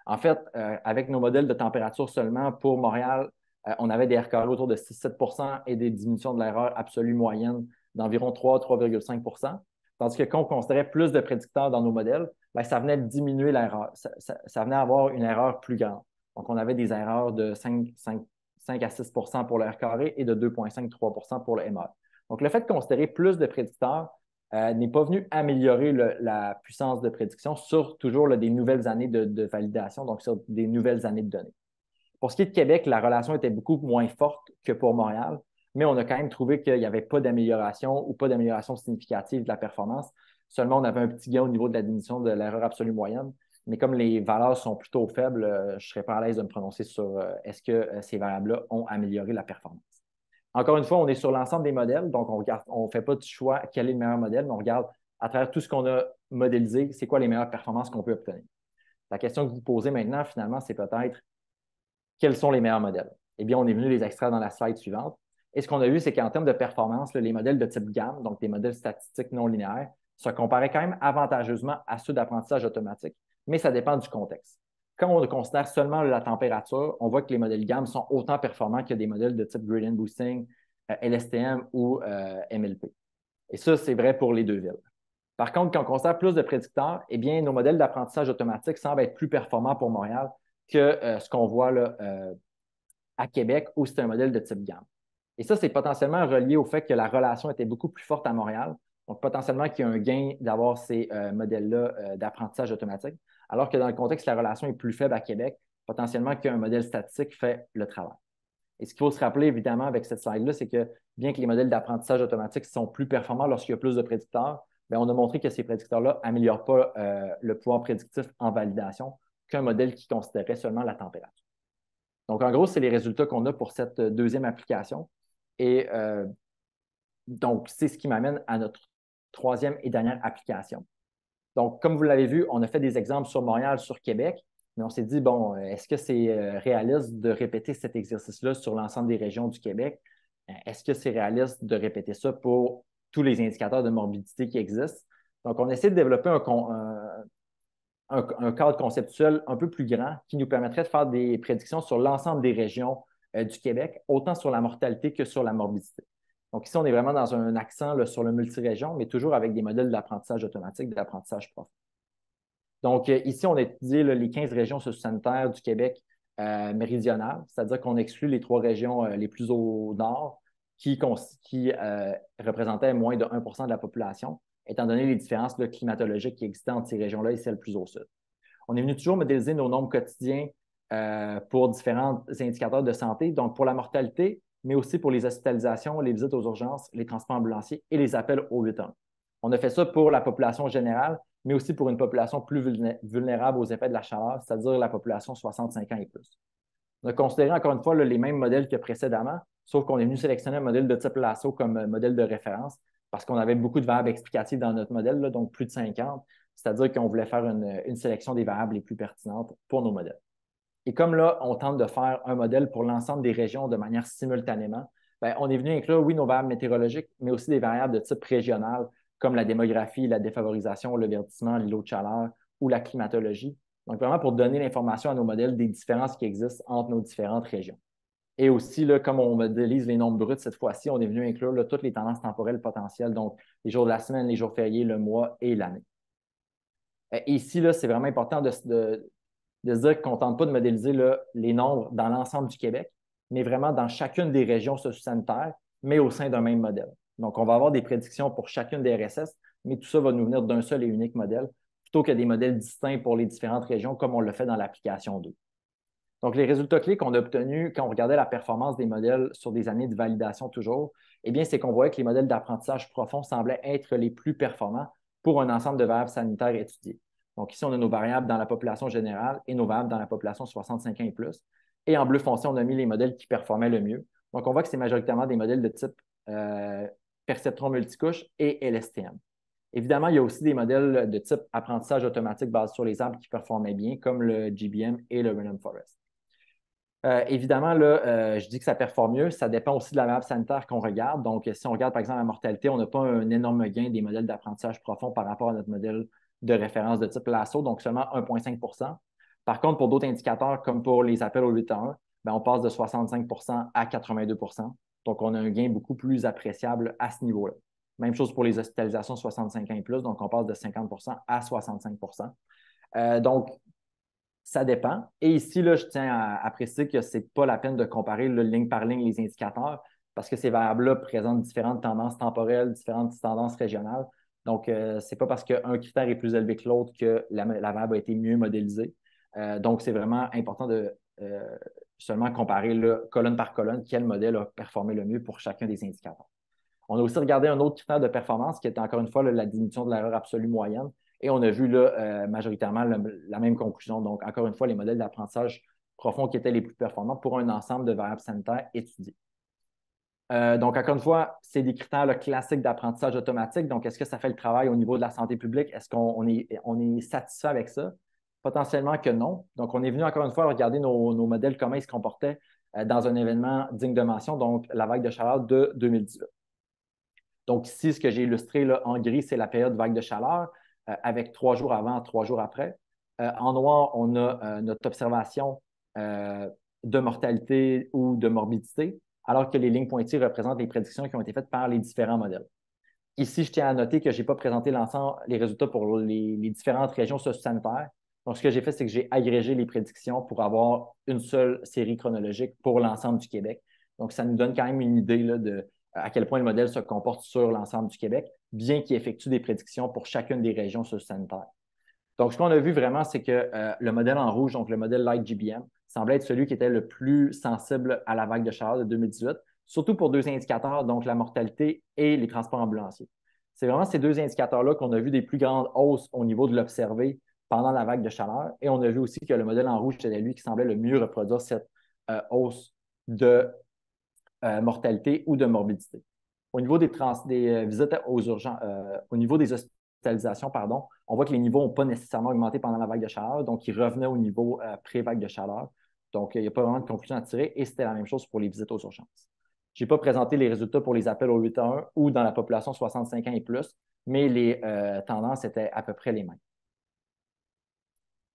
En fait, avec nos modèles de température seulement pour Montréal, on avait des R carrés autour de 6-7 et des diminutions de l'erreur absolue moyenne d'environ 3-3,5 tandis que quand on considérait plus de prédicteurs dans nos modèles, bien, ça venait diminuer l'erreur. Ça venait avoir une erreur plus grande. Donc, on avait des erreurs de 5 à 6 pour le R carré et de 2,5-3 pour le MR. Donc, le fait de considérer plus de prédicteurs n'est pas venu améliorer la puissance de prédiction sur toujours des nouvelles années de validation, donc sur des nouvelles années de données. Pour ce qui est de Québec, la relation était beaucoup moins forte que pour Montréal, mais on a quand même trouvé qu'il n'y avait pas d'amélioration ou pas d'amélioration significative de la performance. Seulement, on avait un petit gain au niveau de la diminution de l'erreur absolue moyenne. Mais comme les valeurs sont plutôt faibles, je ne serais pas à l'aise de me prononcer sur est-ce que ces variables-là ont amélioré la performance. Encore une fois, on est sur l'ensemble des modèles, donc on ne fait pas de choix quel est le meilleur modèle, mais on regarde à travers tout ce qu'on a modélisé, c'est quoi les meilleures performances qu'on peut obtenir. La question que vous posez maintenant, finalement, c'est peut-être quels sont les meilleurs modèles? Eh bien, on est venu les extraire dans la slide suivante. Et ce qu'on a vu, c'est qu'en termes de performance, les modèles de type GAN, donc des modèles statistiques non linéaires, se comparaient quand même avantageusement à ceux d'apprentissage automatique, mais ça dépend du contexte. Quand on considère seulement la température, on voit que les modèles GAN sont autant performants que des modèles de type gradient boosting, LSTM ou MLP. Et ça, c'est vrai pour les deux villes. Par contre, quand on considère plus de prédicteurs, eh bien, nos modèles d'apprentissage automatique semblent être plus performants pour Montréal que ce qu'on voit là, à Québec, où c'est un modèle de type GAN. Et ça, c'est potentiellement relié au fait que la relation était beaucoup plus forte à Montréal. Donc, potentiellement qu'il y a un gain d'avoir ces modèles-là d'apprentissage automatique, alors que dans le contexte, la relation est plus faible à Québec, potentiellement qu'un modèle statistique fait le travail. Et ce qu'il faut se rappeler, évidemment, avec cette slide-là, c'est que bien que les modèles d'apprentissage automatique sont plus performants lorsqu'il y a plus de prédicteurs, bien, on a montré que ces prédicteurs-là n'améliorent pas le pouvoir prédictif en validation qu'un modèle qui considérait seulement la température. Donc, en gros, c'est les résultats qu'on a pour cette deuxième application. Et donc, c'est ce qui m'amène à notre troisième et dernière application. Donc, comme vous l'avez vu, on a fait des exemples sur Montréal, sur Québec, mais on s'est dit, bon, est-ce que c'est réaliste de répéter cet exercice-là sur l'ensemble des régions du Québec? Est-ce que c'est réaliste de répéter ça pour tous les indicateurs de morbidité qui existent? Donc, on essaie de développer un cadre conceptuel un peu plus grand qui nous permettrait de faire des prédictions sur l'ensemble des régions du Québec, autant sur la mortalité que sur la morbidité. Donc ici, on est vraiment dans un accent là, sur le multirégion, mais toujours avec des modèles d'apprentissage automatique, d'apprentissage profond. Donc ici, on a étudié là, les 15 régions socio-sanitaires du Québec méridional, c'est-à-dire qu'on exclut les 3 régions les plus au nord qui représentaient moins de 1 de la population, étant donné les différences là, climatologiques qui existaient entre ces régions-là et celles plus au sud. On est venu toujours modéliser nos nombres quotidiens pour différents indicateurs de santé, donc pour la mortalité, mais aussi pour les hospitalisations, les visites aux urgences, les transports ambulanciers et les appels au 811. On a fait ça pour la population générale, mais aussi pour une population plus vulnérable aux effets de la chaleur, c'est-à-dire la population 65 ans et plus. On a considéré encore une fois là, les mêmes modèles que précédemment, sauf qu'on est venu sélectionner un modèle de type Lasso comme modèle de référence parce qu'on avait beaucoup de variables explicatives dans notre modèle, là, donc plus de 50, c'est-à-dire qu'on voulait faire une sélection des variables les plus pertinentes pour nos modèles. Et comme là, on tente de faire un modèle pour l'ensemble des régions de manière simultanément, bien, on est venu inclure, oui, nos variables météorologiques, mais aussi des variables de type régional, comme la démographie, la défavorisation, le verdissement, l'îlot de chaleur ou la climatologie. Donc, vraiment pour donner l'information à nos modèles des différences qui existent entre nos différentes régions. Et aussi, là, comme on modélise les nombres bruts cette fois-ci, on est venu inclure là, toutes les tendances temporelles potentielles, donc les jours de la semaine, les jours fériés, le mois et l'année. Et ici, là, c'est vraiment important de se dire qu'on ne tente pas de modéliser là, les nombres dans l'ensemble du Québec, mais vraiment dans chacune des régions socio-sanitaires, mais au sein d'un même modèle. Donc, on va avoir des prédictions pour chacune des RSS, mais tout ça va nous venir d'un seul et unique modèle, plutôt que des modèles distincts pour les différentes régions, comme on le fait dans l'application 2. Donc, les résultats clés qu'on a obtenus quand on regardait la performance des modèles sur des années de validation toujours, eh bien, c'est qu'on voyait que les modèles d'apprentissage profond semblaient être les plus performants pour un ensemble de variables sanitaires étudiées. Donc, ici, on a nos variables dans la population générale et nos variables dans la population 65 ans et plus. Et en bleu foncé, on a mis les modèles qui performaient le mieux. Donc, on voit que c'est majoritairement des modèles de type perceptron multicouche et LSTM. Évidemment, il y a aussi des modèles de type apprentissage automatique basé sur les arbres qui performaient bien, comme le GBM et le Random Forest. Évidemment, là, je dis que ça performe mieux. Ça dépend aussi de la variable sanitaire qu'on regarde. Donc, si on regarde, par exemple, la mortalité, on n'a pas un énorme gain des modèles d'apprentissage profond par rapport à notre modèle de référence de type LASSO, donc seulement 1,5 %. Par contre, pour d'autres indicateurs, comme pour les appels au 8 à 1, ben, on passe de 65 à 82 %. Donc, on a un gain beaucoup plus appréciable à ce niveau-là. Même chose pour les hospitalisations 65 ans et plus, donc on passe de 50 à 65 donc, ça dépend. Et ici, là, je tiens à préciser que ce n'est pas la peine de comparer là, ligne par ligne les indicateurs parce que ces variables-là présentent différentes tendances temporelles, différentes tendances régionales. Donc, ce n'est pas parce qu'un critère est plus élevé que l'autre que la variable a été mieux modélisée. Donc, c'est vraiment important de seulement comparer là, colonne par colonne quel modèle a performé le mieux pour chacun des indicateurs. On a aussi regardé un autre critère de performance qui était encore une fois là, la diminution de l'erreur absolue moyenne. Et on a vu là, majoritairement la même conclusion. Donc, encore une fois, les modèles d'apprentissage profond qui étaient les plus performants pour un ensemble de variables sanitaires étudiées. Donc, encore une fois, c'est des critères là, classiques d'apprentissage automatique. Donc, est-ce que ça fait le travail au niveau de la santé publique? Est-ce qu'on est satisfait avec ça? Potentiellement que non. Donc, on est venu encore une fois regarder nos modèles, comment ils se comportaient dans un événement digne de mention, donc la vague de chaleur de 2018. Donc, ici, ce que j'ai illustré là, en gris, c'est la période vague de chaleur avec 3 jours avant, 3 jours après. En noir, on a notre observation de mortalité ou de morbidité, alors que les lignes pointillées représentent les prédictions qui ont été faites par les différents modèles. Ici, je tiens à noter que je n'ai pas présenté l'ensemble, les résultats pour les différentes régions socio-sanitaires. Donc, ce que j'ai fait, c'est que j'ai agrégé les prédictions pour avoir une seule série chronologique pour l'ensemble du Québec. Donc, ça nous donne quand même une idée là, de à quel point le modèle se comporte sur l'ensemble du Québec, bien qu'il effectue des prédictions pour chacune des régions socio-sanitaires. Donc, ce qu'on a vu vraiment, c'est que le modèle en rouge, donc le modèle Light GBM, semblait être celui qui était le plus sensible à la vague de chaleur de 2018, surtout pour deux indicateurs, donc la mortalité et les transports ambulanciers. C'est vraiment ces deux indicateurs-là qu'on a vu des plus grandes hausses au niveau de l'observé pendant la vague de chaleur. Et on a vu aussi que le modèle en rouge, c'était lui qui semblait le mieux reproduire cette hausse de mortalité ou de morbidité. Au niveau des visites aux urgences, au niveau des hospitalisations, pardon, on voit que les niveaux n'ont pas nécessairement augmenté pendant la vague de chaleur, donc ils revenaient au niveau pré-vague de chaleur. Donc, il n'y a pas vraiment de conclusion à tirer et c'était la même chose pour les visites aux urgences. Je n'ai pas présenté les résultats pour les appels au 8 à 1 ou dans la population 65 ans et plus, mais les tendances étaient à peu près les mêmes.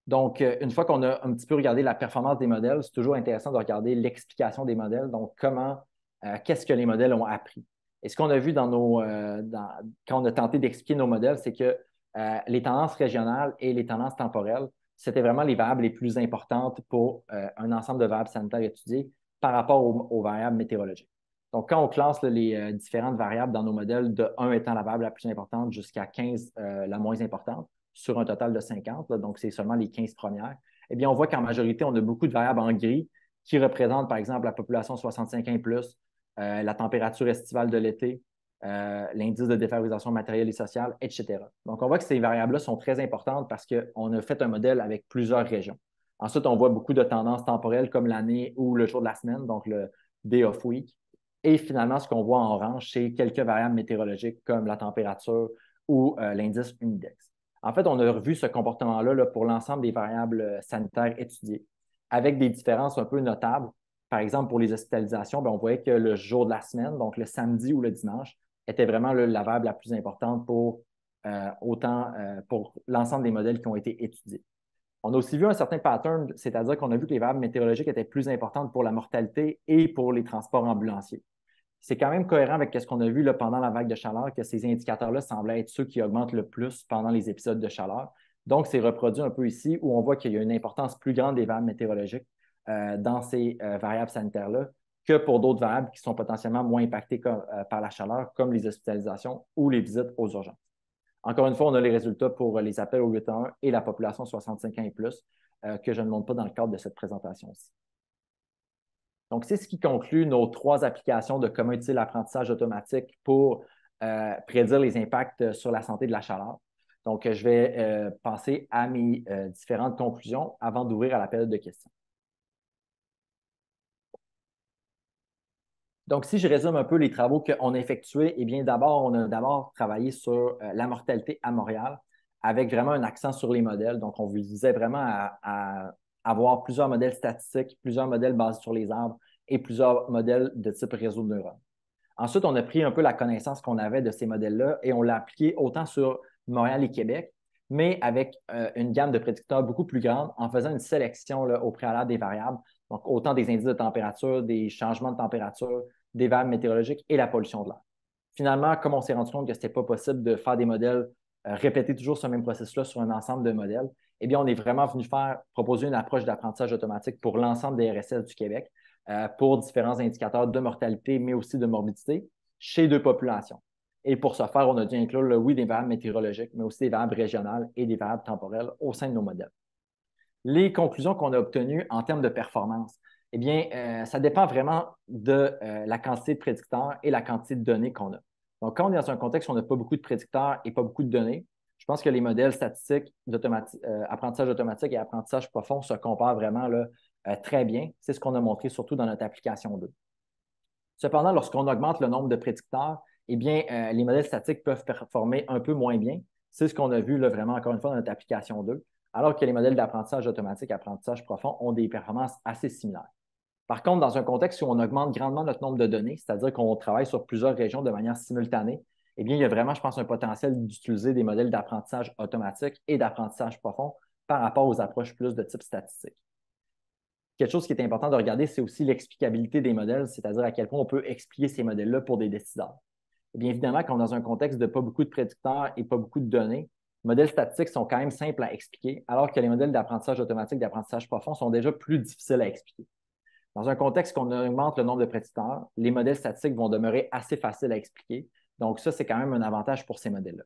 Donc, une fois qu'on a un petit peu regardé la performance des modèles, c'est toujours intéressant de regarder l'explication des modèles. Donc, qu'est-ce que les modèles ont appris? Et ce qu'on a vu quand on a tenté d'expliquer nos modèles, c'est que les tendances régionales et les tendances temporelles, c'était vraiment les variables les plus importantes pour un ensemble de variables sanitaires étudiées par rapport aux variables météorologiques. Donc, quand on classe les différentes variables dans nos modèles, de 1 étant la variable la plus importante jusqu'à 15 la moins importante, sur un total de 50, là, donc c'est seulement les 15 premières, eh bien, on voit qu'en majorité, on a beaucoup de variables en gris qui représentent, par exemple, la population 65 ans et plus, la température estivale de l'été, l'indice de défavorisation matérielle et sociale, etc. Donc, on voit que ces variables-là sont très importantes parce qu'on a fait un modèle avec plusieurs régions. Ensuite, on voit beaucoup de tendances temporelles comme l'année ou le jour de la semaine, donc le day of week. Et finalement, ce qu'on voit en orange, c'est quelques variables météorologiques comme la température ou l'indice humidex. En fait, on a revu ce comportement-là là, pour l'ensemble des variables sanitaires étudiées, avec des différences un peu notables. Par exemple, pour les hospitalisations, on voyait que le jour de la semaine, donc le samedi ou le dimanche, était vraiment la variable la plus importante pour pour l'ensemble des modèles qui ont été étudiés. On a aussi vu un certain pattern, c'est-à-dire qu'on a vu que les variables météorologiques étaient plus importantes pour la mortalité et pour les transports ambulanciers. C'est quand même cohérent avec ce qu'on a vu là, pendant la vague de chaleur, que ces indicateurs-là semblaient être ceux qui augmentent le plus pendant les épisodes de chaleur. Donc, c'est reproduit un peu ici où on voit qu'il y a une importance plus grande des variables météorologiques dans ces variables sanitaires-là que pour d'autres variables qui sont potentiellement moins impactées par la chaleur, comme les hospitalisations ou les visites aux urgences. Encore une fois, on a les résultats pour les appels au 8 à 1 et la population 65 ans et plus, que je ne montre pas dans le cadre de cette présentation-ci. Donc, c'est ce qui conclut nos 3 applications de comment utiliser l'apprentissage automatique pour prédire les impacts sur la santé de la chaleur. Donc, je vais passer à mes différentes conclusions avant d'ouvrir à la période de questions. Donc, si je résume un peu les travaux qu'on a effectués, eh bien, d'abord, on a d'abord travaillé sur la mortalité à Montréal avec vraiment un accent sur les modèles. Donc, on visait vraiment à avoir plusieurs modèles statistiques, plusieurs modèles basés sur les arbres et plusieurs modèles de type réseau de neurones. Ensuite, on a pris un peu la connaissance qu'on avait de ces modèles-là et on l'a appliqué autant sur Montréal et Québec, mais avec une gamme de prédicteurs beaucoup plus grande en faisant une sélection là, au préalable des variables, donc autant des indices de température, des changements de température, des variables météorologiques et la pollution de l'air. Finalement, comme on s'est rendu compte que ce n'était pas possible de faire des modèles, répéter toujours ce même processus-là sur un ensemble de modèles, eh bien, on est vraiment venu proposer une approche d'apprentissage automatique pour l'ensemble des RSS du Québec pour différents indicateurs de mortalité, mais aussi de morbidité chez deux populations. Et pour ce faire, on a dû inclure, oui, des variables météorologiques, mais aussi des variables régionales et des variables temporelles au sein de nos modèles. Les conclusions qu'on a obtenues en termes de performance, eh bien, ça dépend vraiment de la quantité de prédicteurs et la quantité de données qu'on a. Donc, quand on est dans un contexte où on n'a pas beaucoup de prédicteurs et pas beaucoup de données, je pense que les modèles statistiques d'apprentissage automatique et apprentissage profond se comparent vraiment là, très bien. C'est ce qu'on a montré surtout dans notre application 2. Cependant, lorsqu'on augmente le nombre de prédicteurs, eh bien, les modèles statiques peuvent performer un peu moins bien. C'est ce qu'on a vu là, vraiment, encore une fois, dans notre application 2, alors que les modèles d'apprentissage automatique et apprentissage profond ont des performances assez similaires. Par contre, dans un contexte où on augmente grandement notre nombre de données, c'est-à-dire qu'on travaille sur plusieurs régions de manière simultanée, eh bien, il y a vraiment, je pense, un potentiel d'utiliser des modèles d'apprentissage automatique et d'apprentissage profond par rapport aux approches plus de type statistique. Quelque chose qui est important de regarder, c'est aussi l'explicabilité des modèles, c'est-à-dire à quel point on peut expliquer ces modèles-là pour des décideurs. Et bien évidemment, quand on est dans un contexte de pas beaucoup de prédicteurs et pas beaucoup de données, les modèles statistiques sont quand même simples à expliquer, alors que les modèles d'apprentissage automatique, d'apprentissage profond sont déjà plus difficiles à expliquer. Dans un contexte qu'on augmente le nombre de prédicteurs, les modèles statistiques vont demeurer assez faciles à expliquer. Donc ça, c'est quand même un avantage pour ces modèles-là.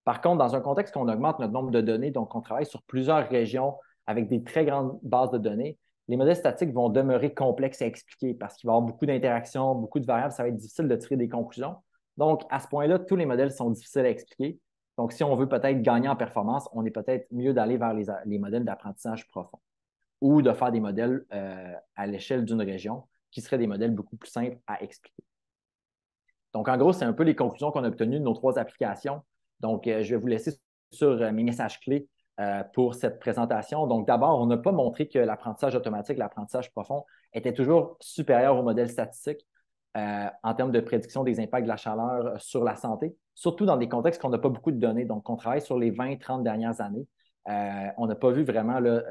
Par contre, dans un contexte qu'on augmente notre nombre de données, donc on travaille sur plusieurs régions avec des très grandes bases de données, les modèles statiques vont demeurer complexes à expliquer parce qu'il va y avoir beaucoup d'interactions, beaucoup de variables, ça va être difficile de tirer des conclusions. Donc, à ce point-là, tous les modèles sont difficiles à expliquer. Donc, si on veut peut-être gagner en performance, on est peut-être mieux d'aller vers les modèles d'apprentissage profond ou de faire des modèles à l'échelle d'une région qui seraient des modèles beaucoup plus simples à expliquer. Donc, en gros, c'est un peu les conclusions qu'on a obtenues de nos 3 applications. Donc, je vais vous laisser sur mes messages clés pour cette présentation. Donc, d'abord, on n'a pas montré que l'apprentissage automatique, l'apprentissage profond était toujours supérieur au modèle statistique en termes de prédiction des impacts de la chaleur sur la santé, surtout dans des contextes qu'on n'a pas beaucoup de données. Donc, on travaille sur les 20-30 dernières années. On n'a pas vu vraiment là,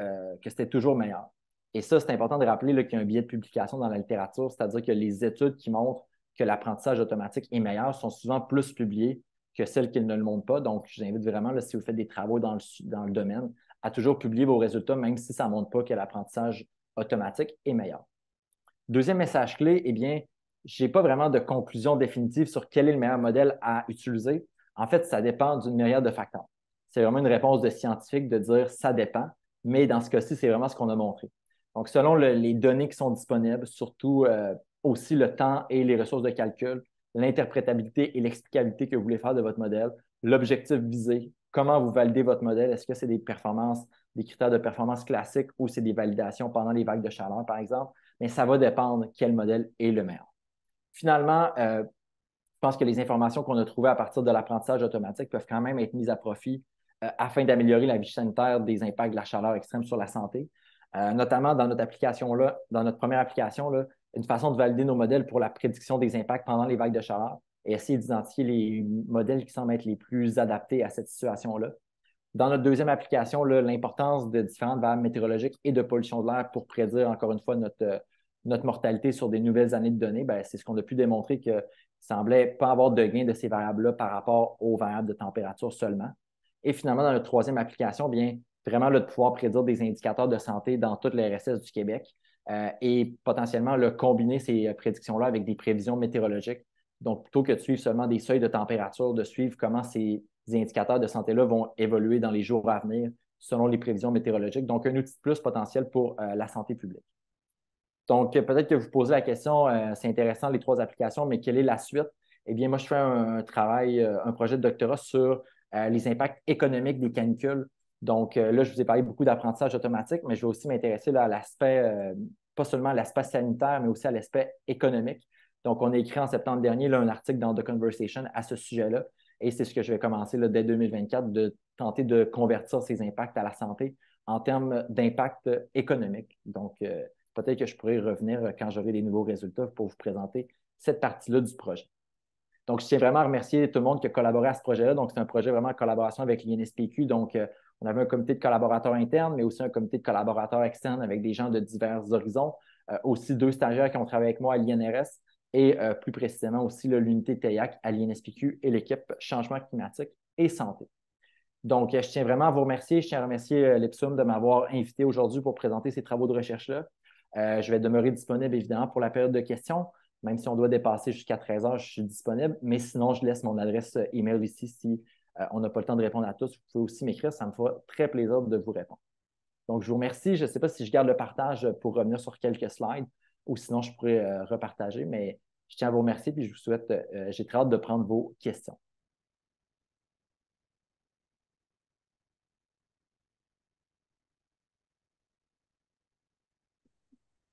que c'était toujours meilleur. Et ça, c'est important de rappeler qu'il y a un biais de publication dans la littérature, c'est-à-dire que les études qui montrent que l'apprentissage automatique est meilleur sont souvent plus publiées que celles qui ne le montrent pas. Donc, je vous invite vraiment, là, si vous faites des travaux dans le domaine, à toujours publier vos résultats, même si ça ne montre pas que l'apprentissage automatique est meilleur. Deuxième message clé, eh bien, je n'ai pas vraiment de conclusion définitive sur quel est le meilleur modèle à utiliser. En fait, ça dépend d'une myriade de facteurs. C'est vraiment une réponse de scientifique de dire ça dépend, mais dans ce cas-ci, c'est vraiment ce qu'on a montré. Donc, selon les données qui sont disponibles, surtout aussi le temps et les ressources de calcul, l'interprétabilité et l'explicabilité que vous voulez faire de votre modèle, l'objectif visé, comment vous validez votre modèle, est-ce que c'est des performances, des critères de performance classiques ou c'est des validations pendant les vagues de chaleur, par exemple, mais ça va dépendre quel modèle est le meilleur. Finalement, je pense que les informations qu'on a trouvées à partir de l'apprentissage automatique peuvent quand même être mises à profit afin d'améliorer la vie sanitaire des impacts de la chaleur extrême sur la santé. Notamment dans notre application-là, dans notre première application, là, une façon de valider nos modèles pour la prédiction des impacts pendant les vagues de chaleur et essayer d'identifier les modèles qui semblent être les plus adaptés à cette situation-là. Dans notre deuxième application, l'importance de différentes variables météorologiques et de pollution de l'air pour prédire, encore une fois, notre mortalité sur des nouvelles années de données, c'est ce qu'on a pu démontrer qu'il ne semblait pas avoir de gain de ces variables-là par rapport aux variables de température seulement. Et finalement, dans notre troisième application, bien, vraiment de pouvoir prédire des indicateurs de santé dans toutes les RSS du Québec et potentiellement combiner ces prédictions-là avec des prévisions météorologiques. Donc, plutôt que de suivre seulement des seuils de température, de suivre comment ces indicateurs de santé-là vont évoluer dans les jours à venir selon les prévisions météorologiques. Donc, un outil de plus potentiel pour la santé publique. Donc, peut-être que vous posez la question, c'est intéressant les 3 applications, mais quelle est la suite? Eh bien, moi, je fais un travail, un projet de doctorat sur les impacts économiques des canicules. Donc, là, je vous ai parlé beaucoup d'apprentissage automatique, mais je vais aussi m'intéresser à l'aspect, pas seulement à l'aspect sanitaire, mais aussi à l'aspect économique. Donc, on a écrit en septembre dernier là, un article dans The Conversation à ce sujet-là. Et c'est ce que je vais commencer là, dès 2024, de tenter de convertir ces impacts à la santé en termes d'impact économique. Donc, peut-être que je pourrai revenir quand j'aurai des nouveaux résultats pour vous présenter cette partie-là du projet. Donc, je tiens vraiment à remercier tout le monde qui a collaboré à ce projet-là. Donc, c'est un projet vraiment en collaboration avec l'INSPQ. Donc, on avait un comité de collaborateurs internes, mais aussi un comité de collaborateurs externes avec des gens de divers horizons. Aussi 2 stagiaires qui ont travaillé avec moi à l'INRS et plus précisément aussi l'unité TEIAC à l'INSPQ et l'équipe Changement climatique et santé. Donc, je tiens vraiment à vous remercier. Je tiens à remercier l'IPSUM de m'avoir invité aujourd'hui pour présenter ces travaux de recherche-là. Je vais demeurer disponible, évidemment, pour la période de questions. Même si on doit dépasser jusqu'à 13 heures, je suis disponible. Mais sinon, je laisse mon adresse email ici si on n'a pas le temps de répondre à tous. Vous pouvez aussi m'écrire. Ça me fera très plaisir de vous répondre. Donc, je vous remercie. Je ne sais pas si je garde le partage pour revenir sur quelques slides ou sinon je pourrais repartager. Mais je tiens à vous remercier et je vous souhaite, j'ai très hâte de prendre vos questions.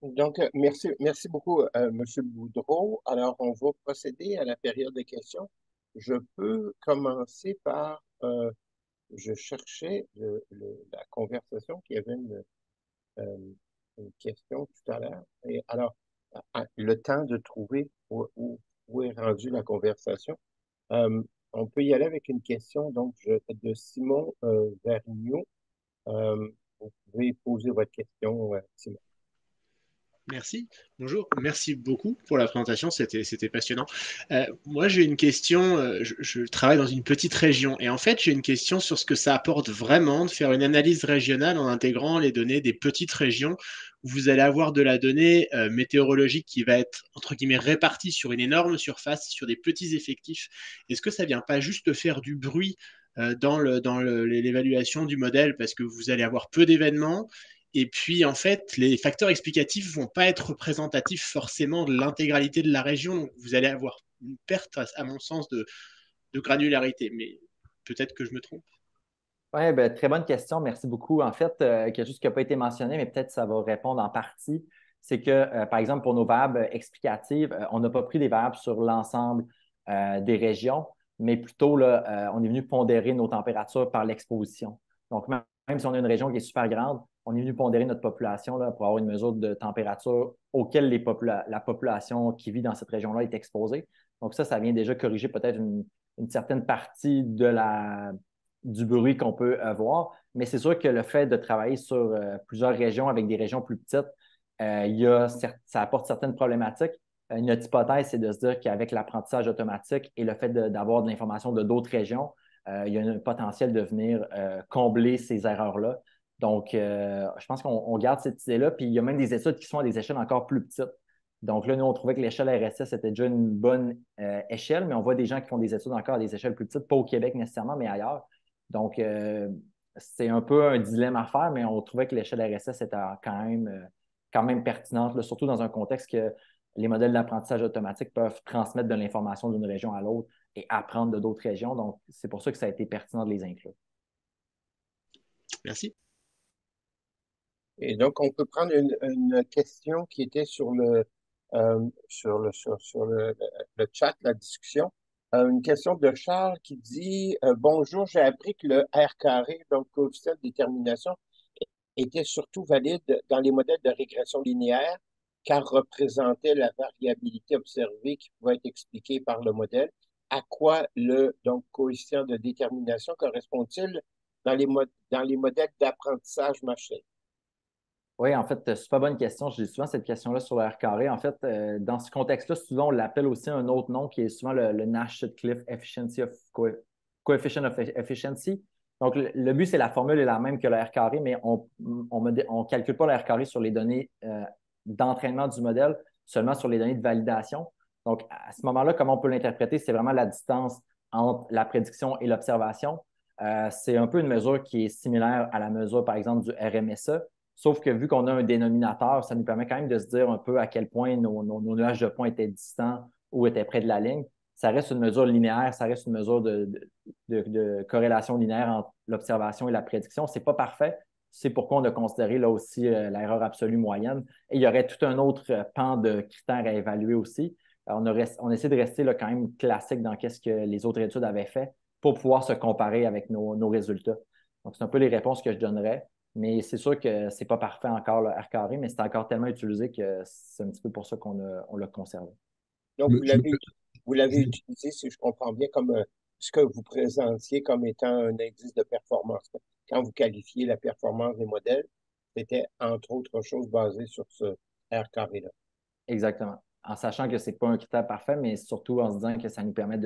Donc, merci beaucoup, M. Boudreau. Alors, on va procéder à la période de questions. Je peux commencer par, je cherchais la conversation, qu'il y avait euh, une question tout à l'heure. Et alors, le temps de trouver où est rendue la conversation. Euh, on peut y aller avec une question donc, de Simon Vergniaud. Vous pouvez poser votre question, Simon. Merci. Bonjour. Merci beaucoup pour la présentation. C'était passionnant. Moi, j'ai une question. Je travaille dans une petite région et en fait, j'ai une question sur ce que ça apporte vraiment de faire une analyse régionale en intégrant les données des petites régions où vous allez avoir de la donnée météorologique qui va être, entre guillemets, répartie sur une énorme surface, sur des petits effectifs. Est-ce que ça vient pas juste faire du bruit dans l'évaluation du modèle parce que vous allez avoir peu d'événements? Et puis, en fait, les facteurs explicatifs vont pas être représentatifs forcément de l'intégralité de la région. Donc, vous allez avoir une perte, à mon sens, de granularité. Mais peut-être que je me trompe. Oui, ben, très bonne question. Merci beaucoup. En fait, quelque chose qui n'a pas été mentionné, mais peut-être ça va répondre en partie, c'est que, par exemple, pour nos variables explicatives, on n'a pas pris des variables sur l'ensemble des régions, mais plutôt, là, on est venu pondérer nos températures par l'exposition. Donc, même si on a une région qui est super grande, on est venu pondérer notre population là, pour avoir une mesure de température auquel la population qui vit dans cette région-là est exposée. Donc, ça vient déjà corriger peut-être une certaine partie du bruit qu'on peut avoir. Mais c'est sûr que le fait de travailler sur plusieurs régions avec des régions plus petites, ça apporte certaines problématiques. Notre hypothèse, c'est de se dire qu'avec l'apprentissage automatique et le fait d'avoir de l'information de d'autres régions, il y a un potentiel de venir combler ces erreurs-là. Donc, je pense qu'on garde cette idée-là. Puis, il y a même des études qui sont à des échelles encore plus petites. Donc là, nous, on trouvait que l'échelle RSS était déjà une bonne échelle, mais on voit des gens qui font des études encore à des échelles plus petites, pas au Québec nécessairement, mais ailleurs. Donc, c'est un peu un dilemme à faire, mais on trouvait que l'échelle RSS était quand même pertinente, là, surtout dans un contexte que les modèles d'apprentissage automatique peuvent transmettre de l'information d'une région à l'autre et apprendre de d'autres régions. Donc, c'est pour ça que ça a été pertinent de les inclure. Merci. Et donc, on peut prendre une question qui était sur le chat, la discussion. Une question de Charles qui dit bonjour, j'ai appris que le R carré, donc coefficient de détermination, était surtout valide dans les modèles de régression linéaire car représentait la variabilité observée qui pouvait être expliquée par le modèle. À quoi le donc, coefficient de détermination correspond-il dans les modèles d'apprentissage machine? Oui, en fait, super bonne question. J'ai souvent cette question-là sur le R carré. En fait, dans ce contexte-là, souvent, on l'appelle aussi un autre nom qui est souvent le Nash-Sutcliffe Coefficient of Efficiency. Donc, le but, c'est la formule est la même que le R carré, mais on ne calcule pas le R carré sur les données d'entraînement du modèle, seulement sur les données de validation. Donc, à ce moment-là, comment on peut l'interpréter? C'est vraiment la distance entre la prédiction et l'observation. C'est un peu une mesure qui est similaire à la mesure, par exemple, du RMSE. Sauf que vu qu'on a un dénominateur, ça nous permet quand même de se dire un peu à quel point nos nuages de points étaient distants ou étaient près de la ligne. Ça reste une mesure linéaire, ça reste une mesure de corrélation linéaire entre l'observation et la prédiction. Ce n'est pas parfait. C'est pourquoi on a considéré là aussi l'erreur absolue moyenne. Et il y aurait tout un autre pan de critères à évaluer aussi. On essaie de rester là, quand même classique dans ce que les autres études avaient fait pour pouvoir se comparer avec nos résultats. Donc, c'est un peu les réponses que je donnerais. Mais c'est sûr que ce n'est pas parfait encore, le R carré, mais c'est encore tellement utilisé que c'est un petit peu pour ça on l'a conservé. Donc, Je me- vous l'avez je- utilisé, si je comprends bien, comme ce que vous présentiez comme étant un indice de performance. Quand vous qualifiez la performance des modèles, c'était entre autres choses basé sur ce R carré-là. Exactement. En sachant que ce n'est pas un critère parfait, mais surtout en se disant que ça nous permet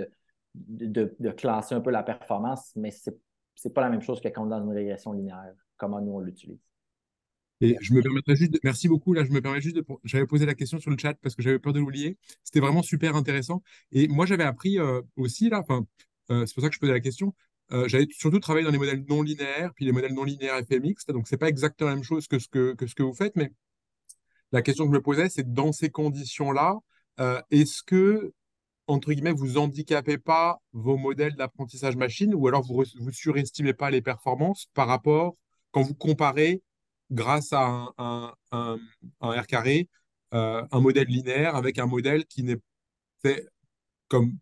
de classer un peu la performance, mais ce n'est pas la même chose que quand on est dans une régression linéaire, comment nous on l'utilise. Et je me permettrais juste merci beaucoup. Là, je me permets juste j'avais posé la question sur le chat parce que j'avais peur de l'oublier. C'était vraiment super intéressant. Et moi, j'avais appris aussi, là, enfin, c'est pour ça que je posais la question. J'avais surtout travaillé dans les modèles non linéaires, puis les modèles non linéaires FMX. Donc, c'est pas exactement la même chose que ce que vous faites, mais la question que je me posais, c'est dans ces conditions-là, est-ce que, entre guillemets, vous handicapez pas vos modèles d'apprentissage machine ou alors vous surestimez pas les performances par rapport, quand vous comparez grâce à un R carré, un modèle linéaire avec un modèle qui n'est fait comme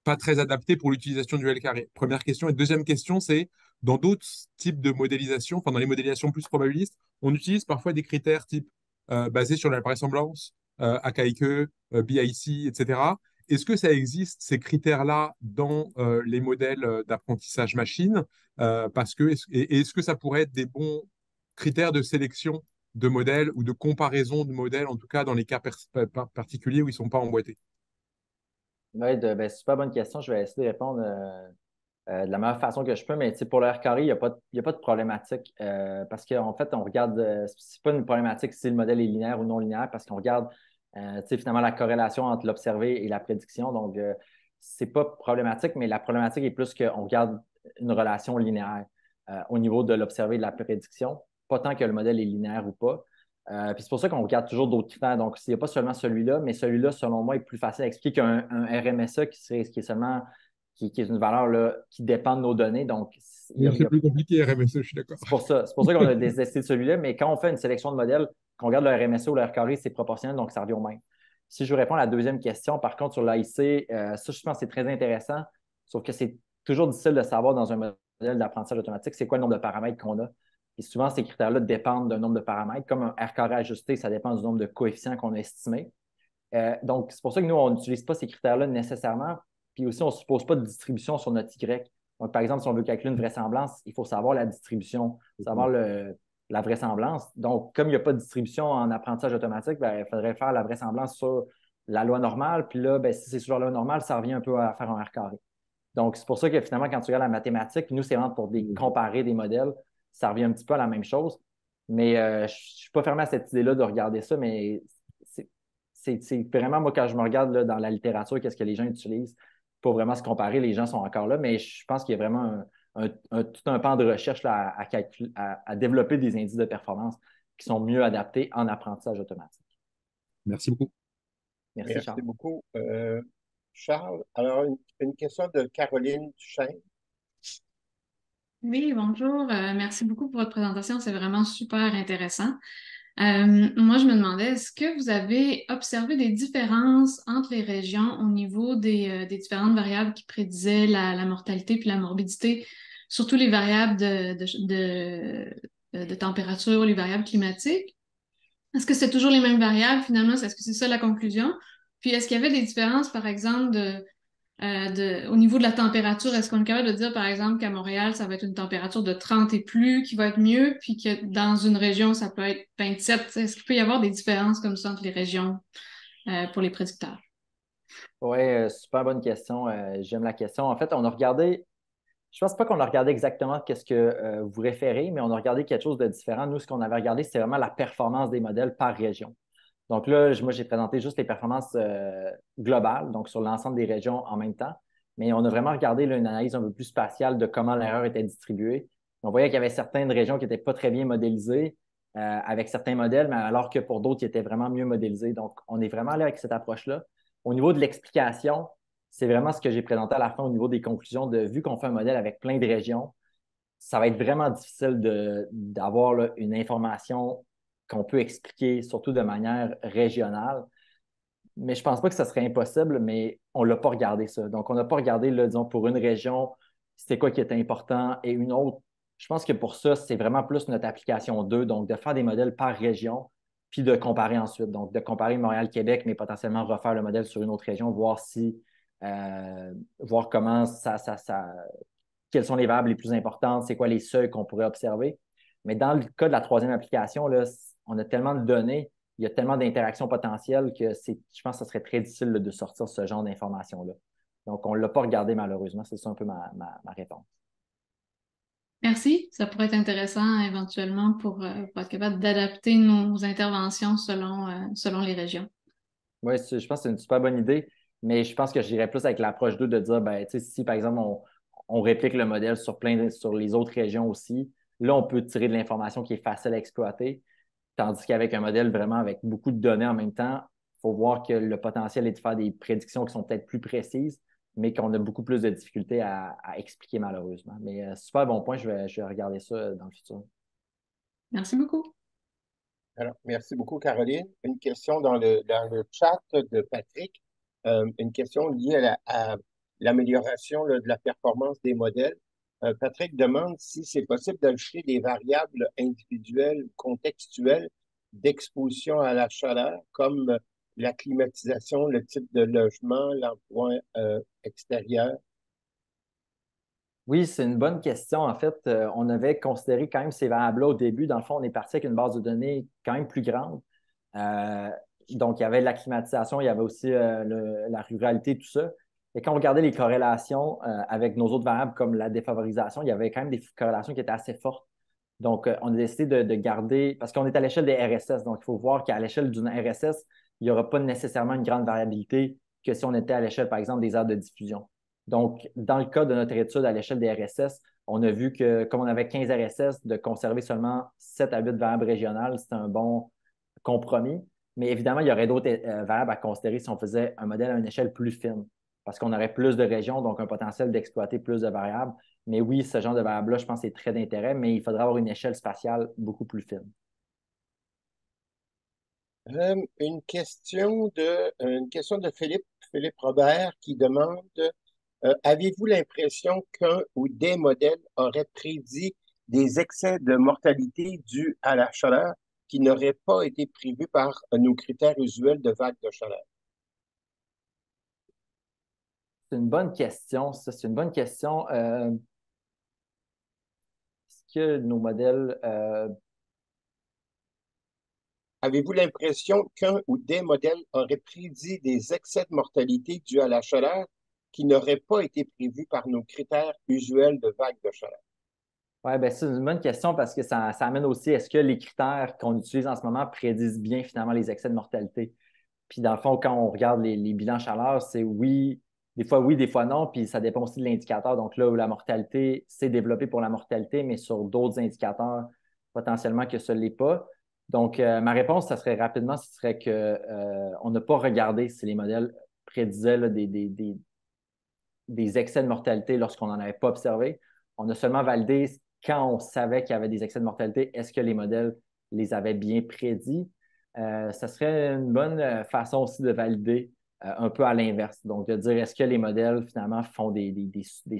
pas très adapté pour l'utilisation du L carré. Première question. Et deuxième question, c'est dans d'autres types de modélisation, enfin dans les modélisations plus probabilistes, on utilise parfois des critères type basés sur la vraisemblance, AKIK, BIC, etc. Est-ce que ça existe, ces critères-là, dans les modèles d'apprentissage machine et est-ce que ça pourrait être des bons critères de sélection de modèles ou de comparaison de modèles, en tout cas dans les cas particuliers où ils ne sont pas emboîtés? Oui, super bonne question. Je vais essayer de répondre de la meilleure façon que je peux, mais pour le R carré, il y a pas de problématique parce qu'en fait, on regarde, c'est pas une problématique si le modèle est linéaire ou non linéaire parce qu'on regarde finalement la corrélation entre l'observé et la prédiction. Donc, c'est pas problématique, mais la problématique est plus qu'on regarde une relation linéaire au niveau de l'observé et de la prédiction, pas tant que le modèle est linéaire ou pas. Puis c'est pour ça qu'on regarde toujours d'autres critères. Donc, il n'y a pas seulement celui-là, mais celui-là, selon moi, est plus facile à expliquer qu'un RMSA qui est seulement qui est une valeur là, qui dépend de nos données. Donc, C'est plus compliqué, RMSE, je suis d'accord. c'est pour ça qu'on a détesté de celui-là, mais quand on fait une sélection de modèles, qu'on regarde le RMSE ou le R carré, c'est proportionnel, donc ça revient au même. Si je vous réponds à la deuxième question, par contre, sur l'AIC, ça, je pense que c'est très intéressant, sauf que c'est toujours difficile de savoir dans un modèle d'apprentissage automatique, c'est quoi le nombre de paramètres qu'on a. Et souvent, ces critères-là dépendent d'un nombre de paramètres. Comme un R carré ajusté, ça dépend du nombre de coefficients qu'on a estimés. Donc, c'est pour ça que nous, on n'utilise pas ces critères-là nécessairement. Puis aussi, on ne suppose pas de distribution sur notre Y. Donc, par exemple, si on veut calculer une vraisemblance, il faut savoir la distribution, savoir la vraisemblance. Donc, comme il n'y a pas de distribution en apprentissage automatique, il faudrait faire la vraisemblance sur la loi normale. Puis là, si c'est sur la loi normale, ça revient un peu à faire un R carré. Donc, c'est pour ça que finalement, quand tu regardes la mathématique, nous, c'est vraiment pour comparer des modèles, ça revient un petit peu à la même chose. Mais je ne suis pas fermé à cette idée-là de regarder ça, mais c'est vraiment, moi, quand je me regarde là, dans la littérature, qu'est-ce que les gens utilisent pour vraiment se comparer, les gens sont encore là, mais je pense qu'il y a vraiment tout un pan de recherche là, à développer des indices de performance qui sont mieux adaptés en apprentissage automatique. Merci beaucoup. Merci, Merci Charles. beaucoup. Charles, alors une question de Caroline Duchesne. Oui, bonjour. Merci beaucoup pour votre présentation. C'est vraiment super intéressant. Moi, je me demandais, est-ce que vous avez observé des différences entre les régions au niveau des différentes variables qui prédisaient la mortalité puis la morbidité, surtout les variables de température, les variables climatiques? Est-ce que c'est toujours les mêmes variables finalement? Est-ce que c'est ça la conclusion? Puis est-ce qu'il y avait des différences, par exemple, au niveau de la température? Est-ce qu'on est capable de dire, par exemple, qu'à Montréal, ça va être une température de 30 et plus qui va être mieux, puis que dans une région, ça peut être 27? Est-ce qu'il peut y avoir des différences comme ça entre les régions pour les prédicteurs? Oui, super bonne question. J'aime la question. En fait, on a regardé, je pense pas qu'on a regardé exactement qu'est-ce que vous référez, mais on a regardé quelque chose de différent. Nous, ce qu'on avait regardé, c'est vraiment la performance des modèles par région. Donc là, moi, j'ai présenté juste les performances globales, donc sur l'ensemble des régions en même temps. Mais on a vraiment regardé là, une analyse un peu plus spatiale de comment l'erreur était distribuée. On voyait qu'il y avait certaines régions qui n'étaient pas très bien modélisées avec certains modèles, mais alors que pour d'autres, ils étaient vraiment mieux modélisés. Donc, on est vraiment allé avec cette approche-là. Au niveau de l'explication, c'est vraiment ce que j'ai présenté à la fin au niveau des conclusions vu qu'on fait un modèle avec plein de régions, ça va être vraiment difficile d'avoir là, une information qu'on peut expliquer, surtout de manière régionale. mais je pense pas que ça serait impossible, mais on l'a pas regardé ça. Donc, on n'a pas regardé, là, disons, pour une région, c'était quoi qui était important et une autre. Je pense que pour ça, c'est vraiment plus notre application 2, donc de faire des modèles par région, puis de comparer ensuite. Donc, de comparer Montréal-Québec, mais potentiellement refaire le modèle sur une autre région, voir comment quelles sont les variables les plus importantes, c'est quoi les seuils qu'on pourrait observer. Mais dans le cas de la troisième application, là, on a tellement de données, il y a tellement d'interactions potentielles que je pense que ce serait très difficile là, de sortir ce genre d'informations-là. Donc, on ne l'a pas regardé malheureusement. C'est ça un peu ma réponse. Merci. Ça pourrait être intéressant éventuellement pour être capable d'adapter nos interventions selon les régions. Oui, je pense que c'est une super bonne idée, mais je pense que j'irais plus avec l'approche 2 de dire, ben, si par exemple on réplique le modèle sur les autres régions aussi, là, on peut tirer de l'information qui est facile à exploiter, tandis qu'avec un modèle vraiment avec beaucoup de données en même temps, il faut voir que le potentiel est de faire des prédictions qui sont peut-être plus précises, mais qu'on a beaucoup plus de difficultés à expliquer malheureusement. Mais super bon point, je vais regarder ça dans le futur. Merci beaucoup. Alors, merci beaucoup, Caroline. Une question dans le chat de Patrick, une question liée à l'amélioration de la performance des modèles. Patrick demande si c'est possible d'ajouter des variables individuelles, contextuelles d'exposition à la chaleur, comme la climatisation, le type de logement, l'emploi extérieur. Oui, c'est une bonne question. En fait, on avait considéré quand même ces variables-là au début. Dans le fond, on est parti avec une base de données quand même plus grande. Euh, donc, il y avait la climatisation, il y avait aussi la ruralité, tout ça. Et quand on regardait les corrélations avec nos autres variables comme la défavorisation, il y avait quand même des corrélations qui étaient assez fortes. Donc, on a décidé de garder, parce qu'on est à l'échelle des RSS, donc il faut voir qu'à l'échelle d'une RSS, il n'y aura pas nécessairement une grande variabilité que si on était à l'échelle, par exemple, des aires de diffusion. Donc, dans le cas de notre étude à l'échelle des RSS, on a vu que, comme on avait 15 RSS, de conserver seulement 7 à 8 variables régionales, c'était un bon compromis. Mais évidemment, il y aurait d'autres variables à considérer si on faisait un modèle à une échelle plus fine, parce qu'on aurait plus de régions, donc un potentiel d'exploiter plus de variables. Mais oui, ce genre de variable-là, je pense que c'est très d'intérêt, mais il faudra avoir une échelle spatiale beaucoup plus fine. Une question de Philippe Robert qui demande avez-vous l'impression qu'un ou des modèles auraient prédit des excès de mortalité dus à la chaleur qui n'auraient pas été prévus par nos critères usuels de vagues de chaleur? C'est une bonne question, ça. C'est une bonne question. Est-ce que nos modèles. Avez-vous l'impression qu'un ou des modèles auraient prédit des excès de mortalité dus à la chaleur qui n'auraient pas été prévus par nos critères usuels de vagues de chaleur? Oui, ben, c'est une bonne question parce que ça amène aussi, est-ce que les critères qu'on utilise en ce moment prédisent bien finalement les excès de mortalité? Puis dans le fond, quand on regarde les bilans chaleur, c'est oui, des fois non, puis ça dépend aussi de l'indicateur. Donc là où la mortalité, c'est développé pour la mortalité, mais sur d'autres indicateurs, potentiellement que ce ne l'est pas. Donc, ma réponse, ça serait rapidement, ce serait que on n'a pas regardé si les modèles prédisaient là, des excès de mortalité lorsqu'on n'en avait pas observé. On a seulement validé quand on savait qu'il y avait des excès de mortalité, est-ce que les modèles les avaient bien prédits? Ça serait une bonne façon aussi de valider un peu à l'inverse. Donc, de dire est-ce que les modèles finalement font des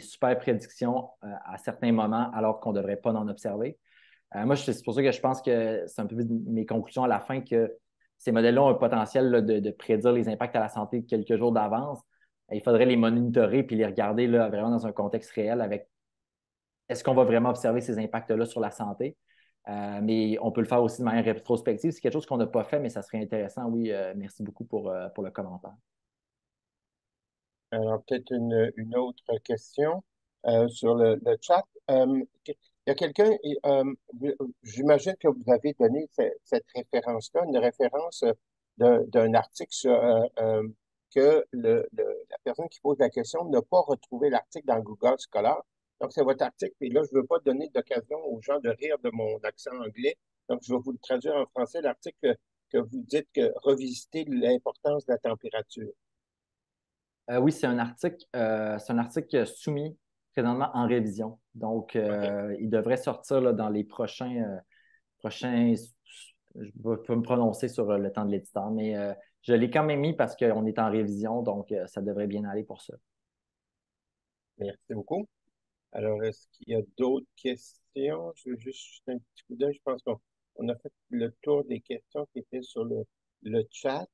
super prédictions à certains moments alors qu'on ne devrait pas en observer. Moi, c'est pour ça que je pense que c'est un peu mes conclusions à la fin que ces modèles-là ont un potentiel là, de prédire les impacts à la santé quelques jours d'avance. Il faudrait les monitorer puis les regarder là, vraiment dans un contexte réel avec est-ce qu'on va vraiment observer ces impacts-là sur la santé? Mais on peut le faire aussi de manière rétrospective. C'est quelque chose qu'on n'a pas fait, mais ça serait intéressant. Oui, merci beaucoup pour le commentaire. Alors, peut-être une autre question sur le chat. Il y a quelqu'un, j'imagine que vous avez donné cette référence-là, une référence d'un article que la personne qui pose la question n'a pas retrouvé l'article dans Google Scholar. Donc, c'est votre article. Et là, je ne veux pas donner d'occasion aux gens de rire de mon accent anglais. Donc, je vais vous le traduire en français, l'article que vous dites que revisiter l'importance de la température. Oui, c'est un article soumis présentement en révision. Donc, il devrait sortir là, dans les prochains. Je ne vais pas me prononcer sur le temps de l'éditeur, mais je l'ai quand même mis parce qu'on est en révision, donc ça devrait bien aller pour ça. Merci beaucoup. Alors, est-ce qu'il y a d'autres questions? Je veux juste jeter un petit coup d'œil. Je pense qu'on a fait le tour des questions qui étaient sur le chat.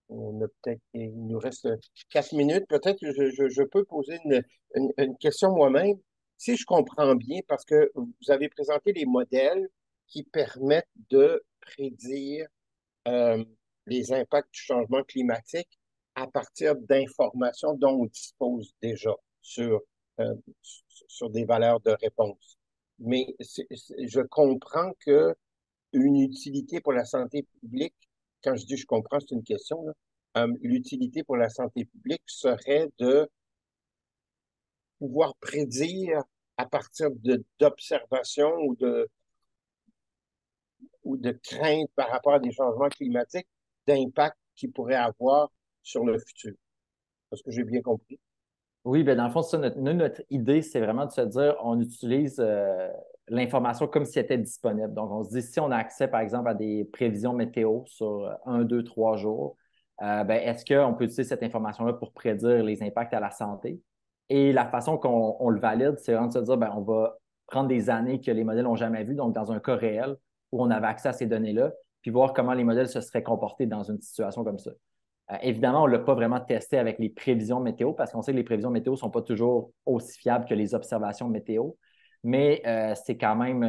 On a peut-être, il nous reste 4 minutes. Peut-être que je peux poser une question moi-même. Si je comprends bien, parce que vous avez présenté les modèles qui permettent de prédire euh, les impacts du changement climatique à partir d'informations dont on dispose déjà euh, sur des valeurs de réponse. Mais je comprends que une utilité pour la santé publique, quand je dis je comprends, c'est une question, là, l'utilité pour la santé publique serait de pouvoir prédire à partir d'observations ou de craintes par rapport à des changements climatiques, d'impact qu'ils pourraient avoir sur le futur. Est-ce que j'ai bien compris? Oui, bien dans le fond, ça, notre idée, c'est vraiment de se dire, on utilise l'information comme si elle était disponible. Donc, on se dit, si on a accès, par exemple, à des prévisions météo sur 1, 2, 3 jours, ben, est-ce qu'on peut utiliser cette information-là pour prédire les impacts à la santé? Et la façon qu'on on le valide, c'est vraiment de se dire, ben, on va prendre des années que les modèles n'ont jamais vues, donc dans un cas réel où on avait accès à ces données-là, puis voir comment les modèles se seraient comportés dans une situation comme ça. Évidemment, on ne l'a pas vraiment testé avec les prévisions météo parce qu'on sait que les prévisions météo ne sont pas toujours aussi fiables que les observations météo, mais c'est quand même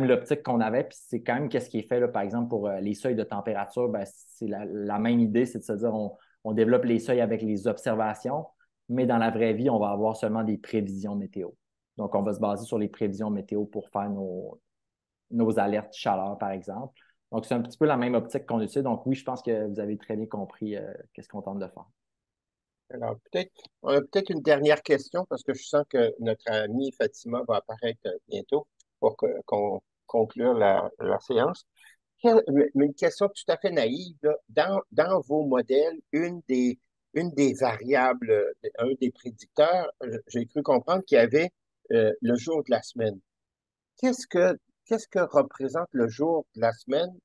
l'optique qu'on avait, puis c'est quand même qu'est-ce qui est fait, là, par exemple, pour les seuils de température, ben, c'est la même idée, c'est de se dire on développe les seuils avec les observations, mais dans la vraie vie, on va avoir seulement des prévisions météo. Donc, on va se baser sur les prévisions météo pour faire nos alertes chaleur, par exemple. Donc, c'est un petit peu la même optique qu'on utilise. Donc, oui, je pense que vous avez très bien compris qu'est-ce qu'on tente de faire. Alors, on a peut-être une dernière question parce que je sens que notre amie Fatima va apparaître bientôt pour conclure la séance. Mais une question tout à fait naïve, là. Dans vos modèles, une des variables, un des prédicteurs, j'ai cru comprendre qu'il y avait le jour de la semaine. Qu'est-ce que, qu'est-ce que représente le jour de la semaine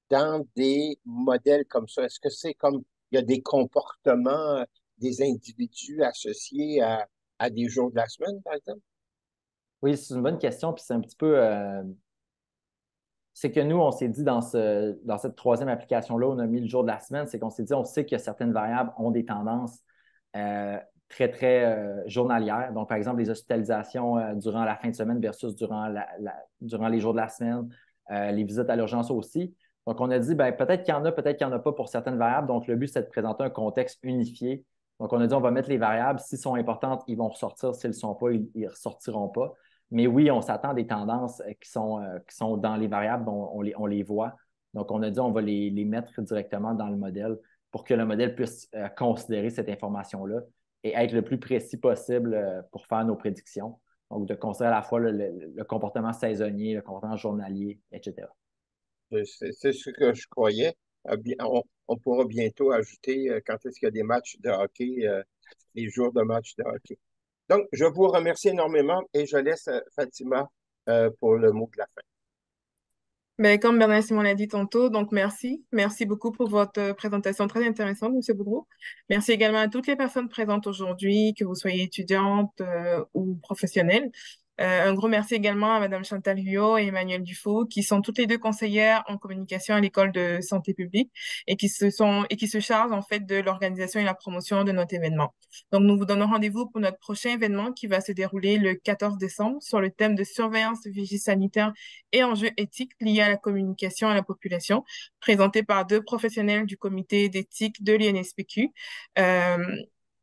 dans des modèles comme ça? Est-ce que c'est comme il y a des comportements des individus associés à des jours de la semaine, par exemple? Oui, c'est une bonne question. Puis c'est un petit peu. C'est que nous, on s'est dit dans cette troisième application-là, on a mis le jour de la semaine, c'est qu'on s'est dit, on sait que certaines variables ont des tendances euh, très, très journalières. Donc, par exemple, les hospitalisations durant la fin de semaine versus durant les jours de la semaine, les visites à l'urgence aussi. Donc, on a dit, ben, peut-être qu'il y en a, peut-être qu'il n'y en a pas pour certaines variables. Donc, le but, c'est de présenter un contexte unifié. Donc, on a dit, on va mettre les variables. S'ils sont importantes, ils vont ressortir. S'ils ne le sont pas, ils ne ressortiront pas. Mais oui, on s'attend à des tendances qui sont dans les variables, on les voit. Donc, on a dit on va les mettre directement dans le modèle pour que le modèle puisse considérer cette information-là et être le plus précis possible pour faire nos prédictions. Donc, de considérer à la fois le comportement saisonnier, le comportement journalier, etc. C'est ce que je croyais. On pourra bientôt ajouter quand est-ce qu'il y a des matchs de hockey, les jours de matchs de hockey. Donc, je vous remercie énormément et je laisse Fatima pour le mot de la fin. Ben, comme Bernard Simon l'a dit tantôt, donc merci. Merci beaucoup pour votre présentation très intéressante, Monsieur Boudreau. Merci également à toutes les personnes présentes aujourd'hui, que vous soyez étudiantes ou professionnelles. Un gros merci également à Madame Chantal Huyot et Emmanuel Dufault, qui sont toutes les deux conseillères en communication à l'École de santé publique et qui se chargent en fait de l'organisation et la promotion de notre événement. Donc, nous vous donnons rendez-vous pour notre prochain événement qui va se dérouler le 14 décembre sur le thème de surveillance vigie sanitaire et enjeux éthiques liés à la communication à la population, présenté par deux professionnels du comité d'éthique de l'INSPQ, euh,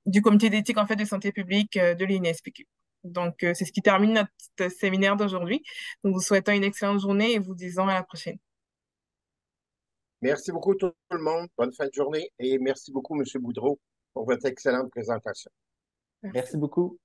du comité d'éthique en fait de santé publique de l'INSPQ. Donc, c'est ce qui termine notre séminaire d'aujourd'hui. Nous vous souhaitons une excellente journée et vous disons à la prochaine. Merci beaucoup tout le monde. Bonne fin de journée et merci beaucoup, M. Boudreau, pour votre excellente présentation. Merci. Merci beaucoup.